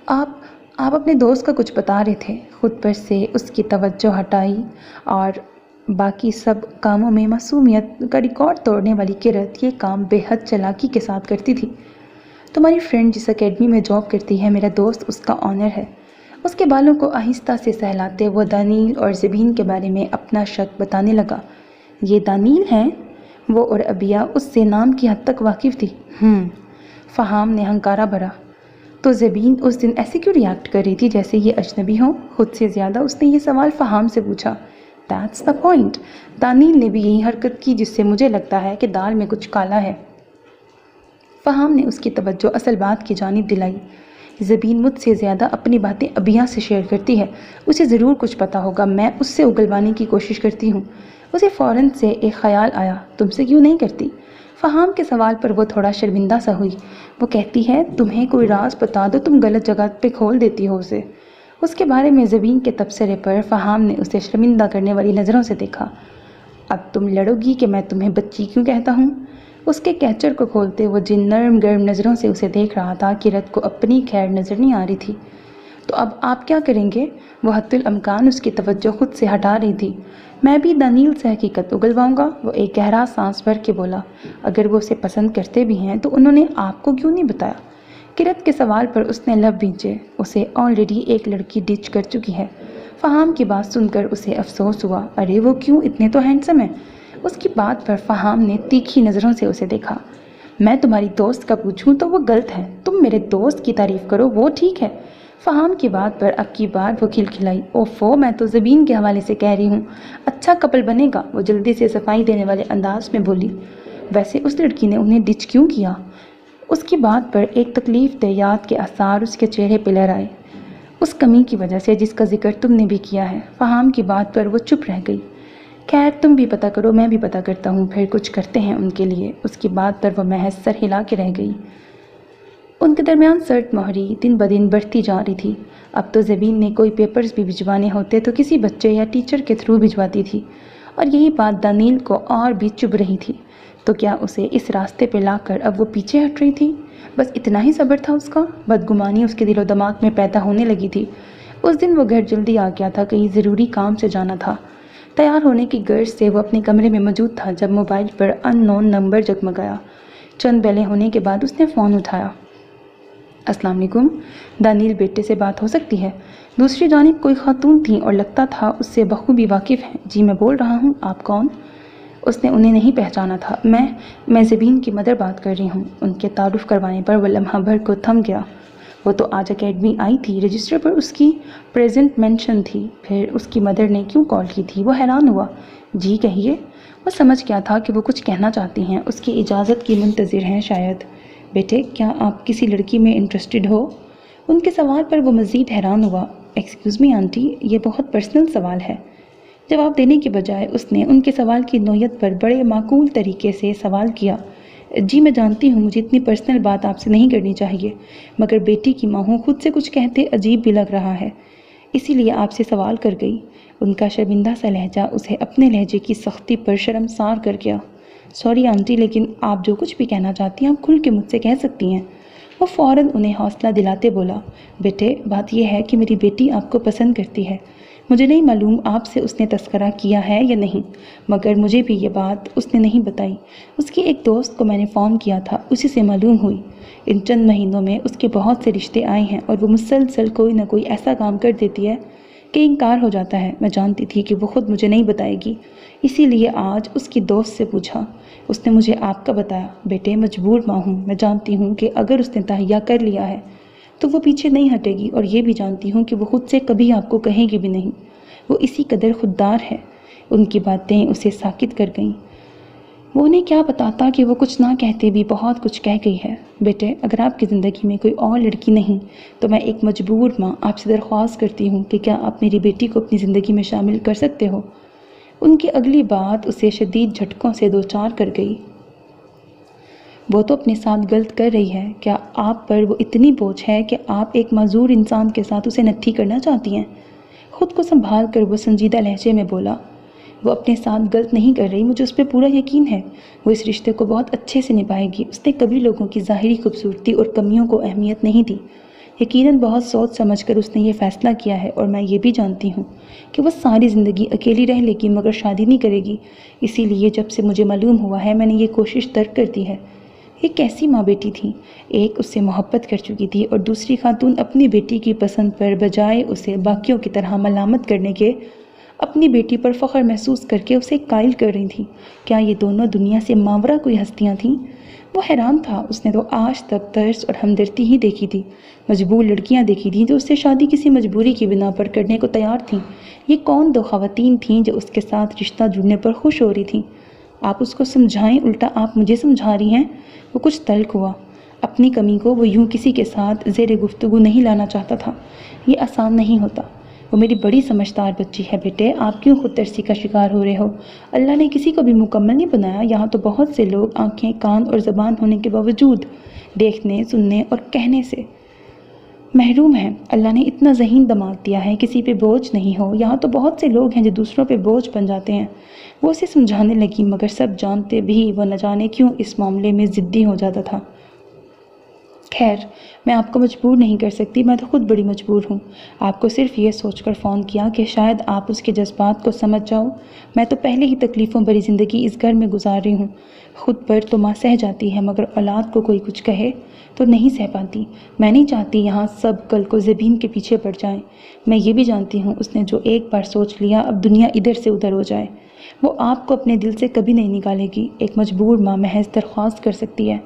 آپ اپنے دوست کا کچھ بتا رہے تھے۔ خود پر سے اس کی توجہ ہٹائی اور باقی سب کاموں میں معصومیت کا ریکارڈ توڑنے والی قرت یہ کام بے حد چالاکی کے ساتھ کرتی تھی۔ تمہاری فرینڈ جس اکیڈمی میں جاب کرتی ہے، میرا دوست اس کا آنر ہے۔ اس کے بالوں کو آہستہ سے سہلاتے وہ دانیل اور زبین کے بارے میں اپنا شک بتانے لگا۔ یہ دانیل ہیں؟ وہ اور ابیہ اس سے نام کی حد تک واقف تھی۔ فہام نے ہنکارا بھرا۔ تو زبین اس دن ایسے کیوں ریاکٹ کر رہی تھی جیسے یہ اجنبی ہو؟ خود سے زیادہ اس نے یہ سوال فہام سے پوچھا۔ That's the point۔ دانیل نے بھی یہی حرکت کی جس سے مجھے لگتا ہے کہ دال میں کچھ کالا ہے۔ فہام نے اس کی توجہ اصل بات کی جانب دلائی۔ زبین مجھ سے زیادہ اپنی باتیں ابیہ سے شیئر کرتی ہے، اسے ضرور کچھ پتا ہوگا، میں اس سے اگلوانے کی کوشش کرتی ہوں۔ اسے فوراً سے ایک خیال آیا، تم سے کیوں نہیں کرتی؟ فہام کے سوال پر وہ تھوڑا شرمندہ سا ہوئی۔ وہ کہتی ہے تمہیں کوئی راز بتا دو، تم غلط جگہ پہ کھول دیتی ہو اسے۔ اس کے بارے میں زبین کے تبصرے پر فہام نے اسے شرمندہ کرنے والی نظروں سے دیکھا۔ اب تم لڑو گی کہ میں تمہیں بچی کیوں کہتا ہوں؟ اس کے کیچر کو کھولتے وہ جن نرم گرم نظروں سے اسے دیکھ رہا تھا، قرت کو اپنی خیر نظر نہیں آ رہی تھی۔ تو اب آپ کیا کریں گے؟ وہ حتی الامکان اس کی توجہ خود سے ہٹا رہی تھی۔ میں بھی دانیل سے حقیقت اگلواؤں گا، وہ ایک گہرا سانس بھر کے بولا۔ اگر وہ اسے پسند کرتے بھی ہیں تو انہوں نے آپ کو کیوں نہیں بتایا؟ قرت کے سوال پر اس نے لب بھینچے۔ اسے آلریڈی ایک لڑکی ڈچ کر چکی ہے۔ فہام کی بات سن کر اسے افسوس ہوا۔ ارے وہ کیوں؟ اتنے تو ہینڈسم ہیں۔ اس کی بات پر فہام نے تیکھی نظروں سے اسے دیکھا۔ میں تمہاری دوست کا پوچھوں تو وہ غلط ہے، تم میرے دوست کی تعریف کرو وہ ٹھیک ہے۔ فہام کی بات پر اب کی بار وہ کھلکھلائی۔ اوفو، میں تو زبین کے حوالے سے کہہ رہی ہوں، اچھا کپل بنے گا، وہ جلدی سے صفائی دینے والے انداز میں بولی۔ ویسے اس لڑکی نے انہیں ڈچ کیوں کیا؟ اس کی بات پر ایک تکلیف دہ یاد کے آثار اس کے چہرے پہ لہرائے۔ اس کمی کی وجہ سے جس کا ذکر تم نے بھی کیا ہے۔ فہام کی بات پر وہ چپ رہ گئی۔ خیر تم بھی پتہ کرو، میں بھی پتہ کرتا ہوں، پھر کچھ کرتے ہیں ان کے لیے۔ اس کی بات پر وہ محض سر ہلا کے رہ گئی۔ ان کے درمیان سرد مہری دن بدن بڑھتی جا رہی تھی۔ اب تو زبین نے کوئی پیپرز بھی بھجوانے ہوتے تو کسی بچے یا ٹیچر کے تھرو بھجواتی تھی، اور یہی بات دانیل کو اور بھی چبھ رہی تھی۔ تو کیا اسے اس راستے پہ لا کر اب وہ پیچھے ہٹ رہی تھی؟ بس اتنا ہی صبر تھا اس کا؟ بدگمانی اس کے دل و دماغ میں پیدا ہونے لگی تھی۔ اس دن وہ گھر جلدی آ گیا تھا، کہیں ضروری کام سے جانا تھا۔ تیار ہونے کی غرض سے وہ اپنے کمرے میں موجود تھا جب موبائل پر ان نون نمبر جگمگایا۔ چند بیلیں ہونے کے بعد اس نے فون اٹھایا۔ السلام علیکم، دانیل بیٹے سے بات ہو سکتی ہے؟ دوسری جانب کوئی خاتون تھیں اور لگتا تھا اس سے بخوبی واقف ہیں۔ جی میں بول رہا ہوں، آپ کون؟ اس نے انہیں نہیں پہچانا تھا۔ میں زبین کی مدر بات کر رہی ہوں۔ ان کے تعارف کروانے پر وہ لمحہ بھر کو تھم گیا۔ وہ تو آج اکیڈمی آئی تھی، رجسٹر پر اس کی پریزنٹ مینشن تھی، پھر اس کی مدر نے کیوں کال کی تھی؟ وہ حیران ہوا۔ جی کہیے۔ وہ سمجھ گیا تھا کہ وہ کچھ کہنا چاہتی ہیں، اس کی اجازت کی منتظر ہیں شاید۔ بیٹے کیا آپ کسی لڑکی میں انٹرسٹڈ ہو؟ ان کے سوال پر وہ مزید حیران ہوا۔ ایکسکیوز می آنٹی، یہ بہت پرسنل سوال ہے۔ جواب دینے کے بجائے اس نے ان کے سوال کی نوعیت پر بڑے معقول طریقے سے سوال کیا۔ جی میں جانتی ہوں مجھے اتنی پرسنل بات آپ سے نہیں کرنی چاہیے، مگر بیٹی کی ماں ہوں، خود سے کچھ کہتے عجیب بھی لگ رہا ہے، اسی لیے آپ سے سوال کر گئی۔ ان کا شرمندہ سا لہجہ اسے اپنے لہجے کی سختی پر شرمسار کر گیا۔ سوری آنٹی، لیکن آپ جو کچھ بھی کہنا چاہتی ہیں آپ کھل کے مجھ سے کہہ سکتی ہیں۔ وہ فوراً انہیں حوصلہ دلاتے بولا۔ بیٹے بات یہ ہے کہ میری بیٹی آپ کو پسند کرتی ہے، مجھے نہیں معلوم آپ سے اس نے تذکرہ کیا ہے یا نہیں، مگر مجھے بھی یہ بات اس نے نہیں بتائی۔ اس کی ایک دوست کو میں نے فون کیا تھا، اسی سے معلوم ہوئی۔ ان چند مہینوں میں اس کے بہت سے رشتے آئے ہیں اور وہ مسلسل کوئی نہ کوئی ایسا کام کر دیتی ہے کہ انکار ہو جاتا ہے۔ میں جانتی تھی کہ وہ خود مجھے نہیں بتائے گی، اسی لیے آج اس کی دوست سے پوچھا۔ اس نے مجھے آپ کا بتایا۔ بیٹے، مجبور ماں ہوں، میں جانتی ہوں کہ اگر اس نے تہیہ کر لیا ہے تو وہ پیچھے نہیں ہٹے گی، اور یہ بھی جانتی ہوں کہ وہ خود سے کبھی آپ کو کہے گی بھی نہیں۔ وہ اسی قدر خوددار ہے۔ ان کی باتیں اسے ساکت کر گئیں۔ وہ انہیں کیا بتاتا کہ وہ کچھ نہ کہتے بھی بہت کچھ کہہ گئی ہے۔ بیٹے، اگر آپ کی زندگی میں کوئی اور لڑکی نہیں تو میں ایک مجبور ماں آپ سے درخواست کرتی ہوں کہ کیا آپ میری بیٹی کو اپنی زندگی میں شامل کر سکتے ہو؟ ان کی اگلی بات اسے شدید جھٹکوں سے دوچار کر گئی۔ وہ تو اپنے ساتھ غلط کر رہی ہے۔ کیا آپ پر وہ اتنی بوجھ ہے کہ آپ ایک معذور انسان کے ساتھ اسے نٹھی کرنا چاہتی ہیں؟ خود کو سنبھال کر وہ سنجیدہ لہجے میں بولا۔ وہ اپنے ساتھ غلط نہیں کر رہی، مجھے اس پہ پورا یقین ہے۔ وہ اس رشتے کو بہت اچھے سے نبھائے گی۔ اس نے کبھی لوگوں کی ظاہری خوبصورتی اور کمیوں کو اہمیت نہیں دی۔ یقیناً بہت سوچ سمجھ کر اس نے یہ فیصلہ کیا ہے، اور میں یہ بھی جانتی ہوں کہ وہ ساری زندگی اکیلی رہ لے گی مگر شادی نہیں کرے گی۔ اسی لیے جب سے مجھے معلوم ہوا ہے میں نے یہ کوشش ترک کر دی ہے۔ یہ کیسی ماں بیٹی تھی؟ ایک اس سے محبت کر چکی تھی اور دوسری خاتون اپنی بیٹی کی پسند پر بجائے اسے باقیوں کی طرح ملامت کرنے کے اپنی بیٹی پر فخر محسوس کر کے اسے قائل کر رہی تھی۔ کیا یہ دونوں دنیا سے ماورا کوئی ہستیاں تھیں؟ وہ حیران تھا۔ اس نے تو آج تک ترس اور ہمدردی ہی دیکھی تھی، مجبور لڑکیاں دیکھی تھیں جو اس سے شادی کسی مجبوری کی بنا پر کرنے کو تیار تھیں۔ یہ کون دو خواتین تھیں جو اس کے ساتھ رشتہ جڑنے پر خوش ہو رہی تھیں؟ آپ اس کو سمجھائیں، الٹا آپ مجھے سمجھا رہی ہیں۔ وہ کچھ تلخ ہوا۔ اپنی کمی کو وہ یوں کسی کے ساتھ زیر گفتگو نہیں لانا چاہتا تھا۔ یہ آسان نہیں ہوتا۔ وہ میری بڑی سمجھدار بچی ہے بیٹے، آپ کیوں خود ترسی کا شکار ہو رہے ہو؟ اللہ نے کسی کو بھی مکمل نہیں بنایا۔ یہاں تو بہت سے لوگ آنکھیں، کان اور زبان ہونے کے باوجود دیکھنے، سننے اور کہنے سے محروم ہیں۔ اللہ نے اتنا ذہین دماغ دیا ہے، کسی پہ بوجھ نہیں ہو۔ یہاں تو بہت سے لوگ ہیں جو دوسروں پہ بوجھ بن جاتے ہیں۔ وہ اسے سمجھانے لگی، مگر سب جانتے بھی وہ نہ جانے کیوں اس معاملے میں ضدی ہو جاتا تھا۔ خیر، میں آپ کو مجبور نہیں کر سکتی، میں تو خود بڑی مجبور ہوں۔ آپ کو صرف یہ سوچ کر فون کیا کہ شاید آپ اس کے جذبات کو سمجھ جاؤ۔ میں تو پہلے ہی تکلیفوں بھری زندگی اس گھر میں گزار رہی ہوں۔ خود پر تو ماں سہ جاتی ہے، مگر اولاد کو کوئی کچھ کہے تو نہیں سہ پاتی۔ میں نہیں چاہتی یہاں سب کل کو زبین کے پیچھے پڑ جائیں۔ میں یہ بھی جانتی ہوں اس نے جو ایک بار سوچ لیا اب دنیا ادھر سے ادھر ہو جائے وہ آپ کو اپنے دل سے کبھی نہیں نکالے گی۔ ایک مجبور ماں محض درخواست کر سکتی ہے۔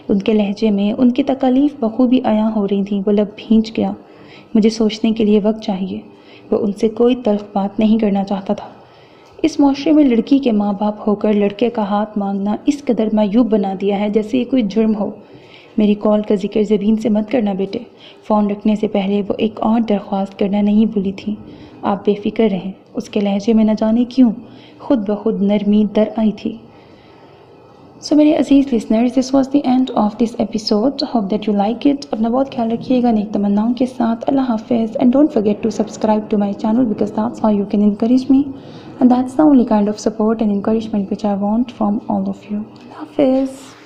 ان کے لہجے میں ان کی تکالیف بخوبی عیاں ہو رہی تھیں۔ وہ لب بھینچ گیا۔ مجھے سوچنے کے لیے وقت چاہیے۔ وہ ان سے کوئی تلخ بات نہیں کرنا چاہتا تھا۔ اس معاشرے میں لڑکی کے ماں باپ ہو کر لڑکے کا ہاتھ مانگنا اس قدر معیوب بنا دیا ہے جیسے یہ کوئی جرم ہو۔ میری کال کا ذکر زبین سے مت کرنا بیٹے۔ فون رکھنے سے پہلے وہ ایک اور درخواست کرنا نہیں بھولی تھی۔ آپ بے فکر رہیں۔ اس کے لہجے میں نہ جانے کیوں خود بخود نرمی در آئی تھی۔ سو میرے عزیز listeners, this was the end of this episode. Hope that you like it. اپنا بہت خیال رکھیے گا نیک تمناؤں کے ساتھ۔ اللہ حافظ، and don't forget to subscribe to my channel because that's how you can encourage me and that's the only kind of support and encouragement which I want from all of you۔ اللہ حافظ۔